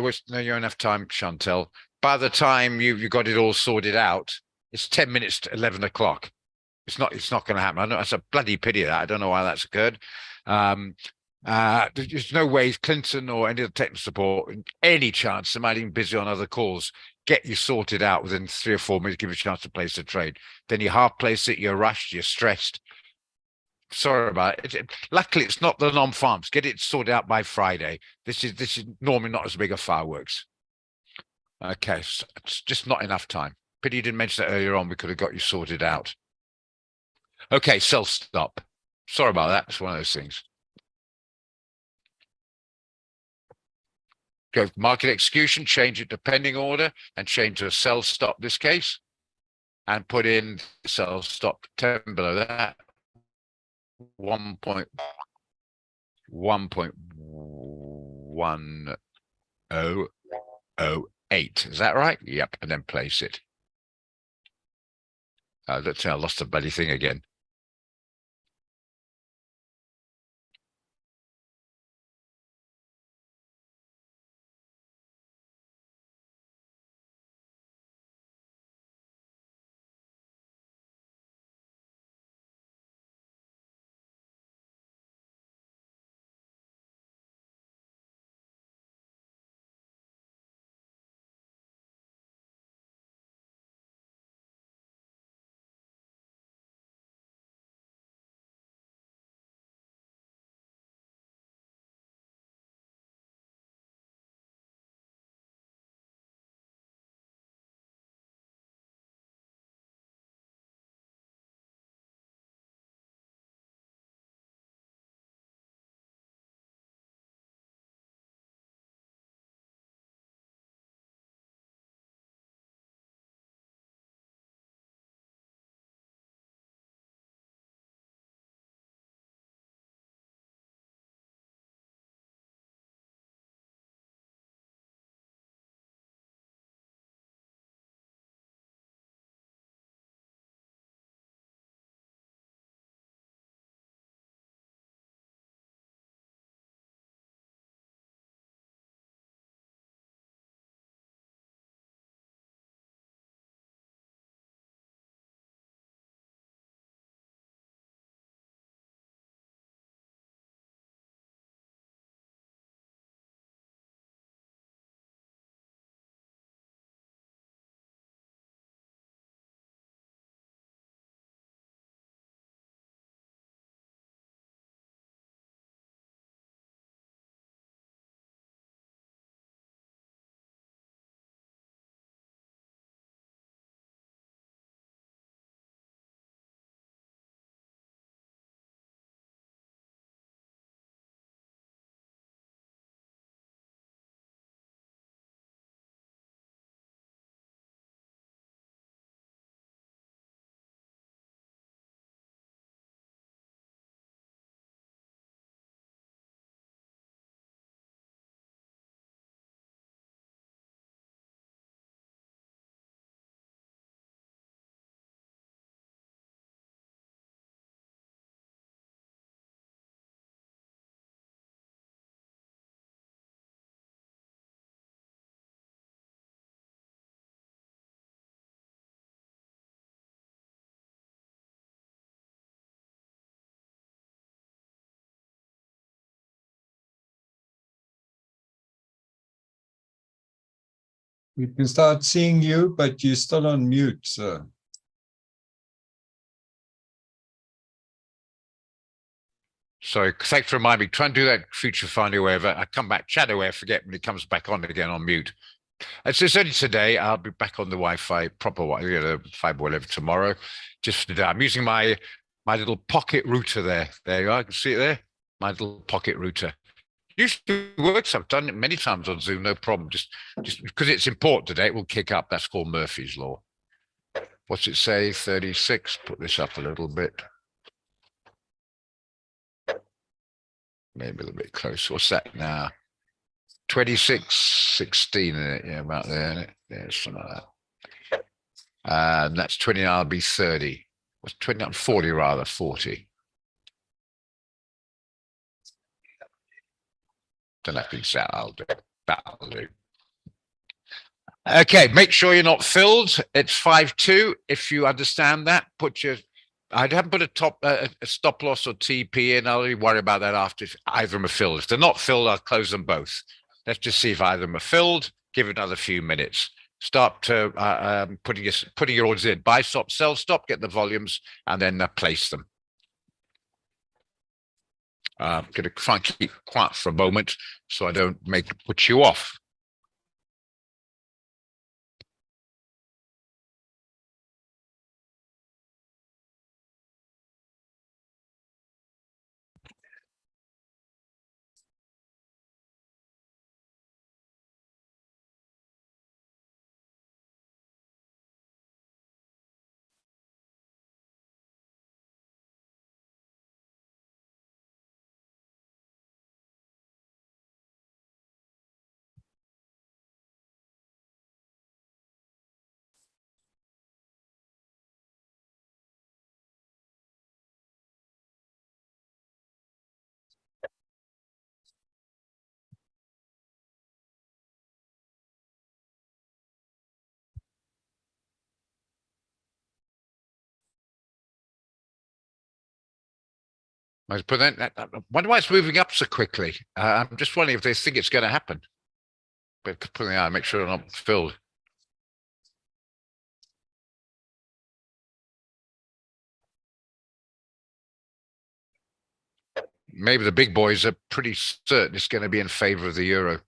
Which no, you don't have time, Chantel. By the time you got it all sorted out, it's 10 minutes to 11 o'clock. It's not going to happen. I know that's a bloody pity that. I don't know why that's occurred. There's no way Clinton or any of the technical support, any chance, they might even be busy on other calls, get you sorted out within 3 or 4 minutes, give you a chance to place a trade. Then you half place it, you're rushed, you're stressed. Sorry about it. Luckily, it's not the non-farms. Get it sorted out by Friday. This is normally not as big a fireworks. Okay, so it's just not enough time. Pity you didn't mention that earlier on. We could have got you sorted out. Okay, sell stop. Sorry about that. It's one of those things. Go market execution, change it to pending order, and change to a sell stop this case. And put in sell stop 10 below that. 1.1008. Is that right? Yep. And then place it. Let's say I lost the bloody thing again. We can start seeing you, but you're still on mute, sir. Sorry, thanks for reminding me. Try and do that future finally wherever I come back, chat away, I forget when it comes back on again on mute. It's only today. I'll be back on the Wi-Fi, proper fiber whatever tomorrow. Just today. I'm using my little pocket router there. There you are. You can see it there. My little pocket router. Usually works. I've done it many times on Zoom, no problem. Just because it's important today, it will kick up. That's called Murphy's Law. What's it say? 36. Put this up a little bit. Maybe a little bit close. What's that now? 2616 in it, yeah, about there, isn't it? Yeah, something like that. And that's 29, I'll be 30. What's 29, 40 rather, 40. Don't have to exact, I'll do. That'll do. Okay, make sure you're not filled. It's 5-2. If you understand that, put your, I haven't put a stop loss or TP in. I'll only worry about that after if either of them are filled. If they're not filled, I'll close them both. Let's just see if either of them are filled. Give it another few minutes. Start putting your orders in. Buy stop, sell stop, get the volumes, and then place them. I'm going to try and keep quiet for a moment so I don't put you off. But then, I wonder why it's moving up so quickly. I'm just wondering if they think it's going to happen. But putting out, make sure they're not filled. Maybe the big boys are pretty certain it's going to be in favor of the euro.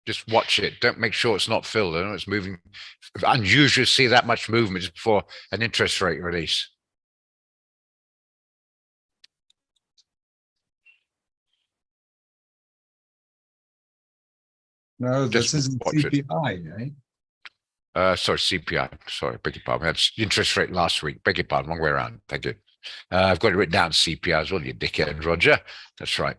Just watch it. Don't make sure it's not filled. I know it's moving. Unusual to see that much movement just before an interest rate release. No, Just this is watch it. CPI, eh? Sorry, CPI. Sorry, beg your pardon. That's interest rate last week. Beg your pardon. Wrong way around. Thank you. I've got it written down CPI as well, you dickhead, Roger. That's right.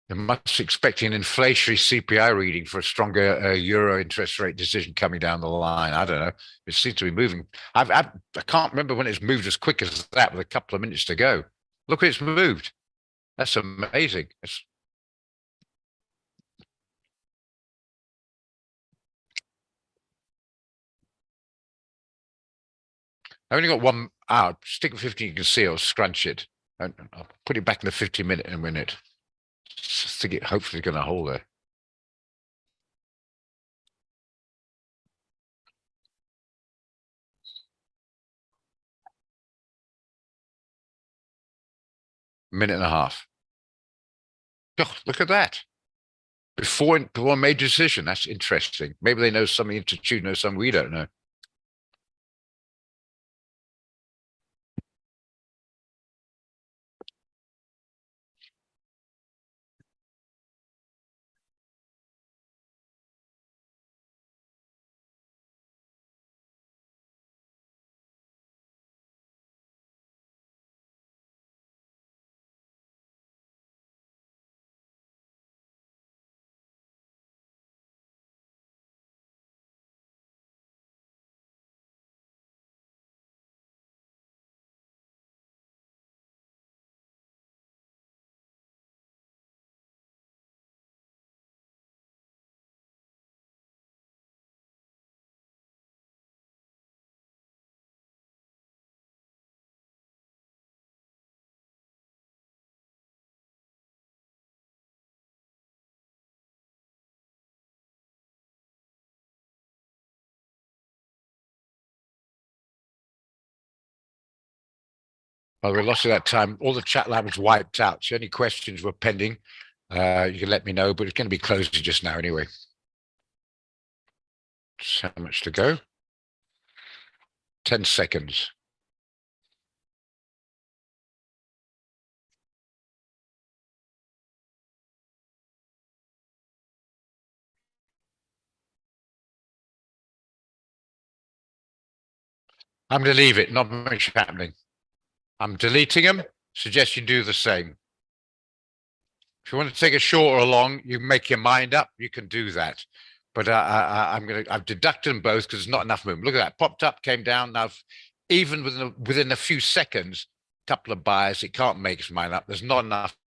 You're much expecting an inflationary CPI reading for a stronger euro interest rate decision coming down the line. I don't know. It seems to be moving. I can't remember when it's moved as quick as that with a couple of minutes to go. Look, it's moved. That's amazing. I only got 1 hour. Stick with 15, you can see I'll scrunch it. And I'll put it back in the 50-minute in a minute. I think it hopefully going to hold there. Minute and a half. Oh, look at that. Before a major decision. That's interesting. Maybe they know something, Institute knows something we don't know. By the way, lots of that time, all the chat line was wiped out. So any questions were pending. You can let me know, but it's going to be closing just now anyway. So much to go. 10 seconds. I'm going to leave it, not much happening. I'm deleting them. Suggest you do the same. If you want to take a short or long, you make your mind up, you can do that. But I've deducted them both because there's not enough movement. Look at that, popped up, came down. Now, even within a few seconds, a couple of buyers, it can't make its mind up. There's not enough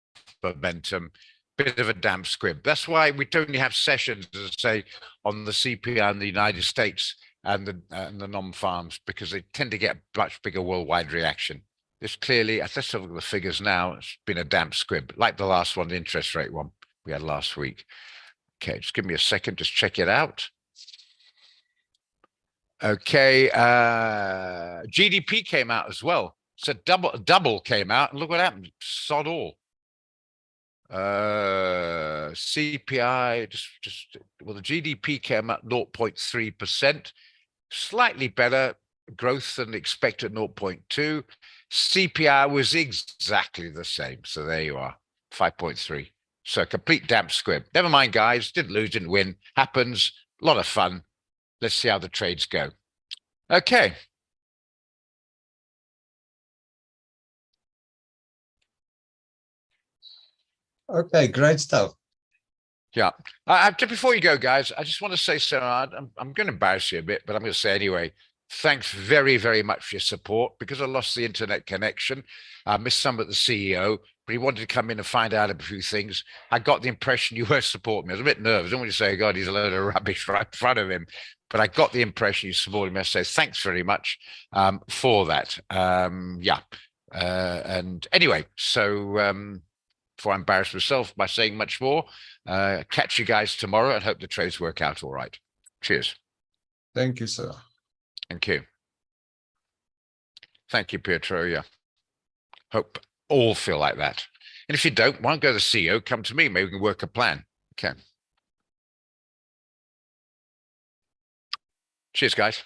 momentum, bit of a damp squib. That's why we only have sessions, as I say, on the CPI in the United States and the non-farms, because they tend to get a much bigger worldwide reaction. This clearly, let's have a look at the figures now. It's been a damp squib, like the last one, the interest rate one we had last week. Okay, just give me a second, just check it out. Okay, GDP came out as well. So double came out, and look what happened. Sod all. CPI, well, the GDP came out 0.3%, slightly better growth than expected, 0.2. CPI was exactly the same. So there you are, 5.3. So complete damp squib. Never mind, guys. Didn't lose, didn't win. Happens. A lot of fun. Let's see how the trades go. Okay. Okay, great stuff. Yeah. Just before you go, guys, I just want to say, Sarah, I'm going to embarrass you a bit, but I'm going to say anyway, thanks very, very much for your support. Because I lost the internet connection, I missed some of the CEO, but he wanted to come in and find out a few things. I got the impression you were supporting me. I was a bit nervous. I don't want you to say, God, he's a load of rubbish right in front of him. But I got the impression you supported me. I say thanks very much for that. Yeah. And anyway, so before I embarrass myself by saying much more, catch you guys tomorrow and hope the trades work out all right. Cheers. Thank you, sir. Thank you. Thank you, Pietro. Yeah. Hope all feel like that. And if you don't, why don't go to the CEO, come to me. Maybe we can work a plan. Okay. Cheers, guys.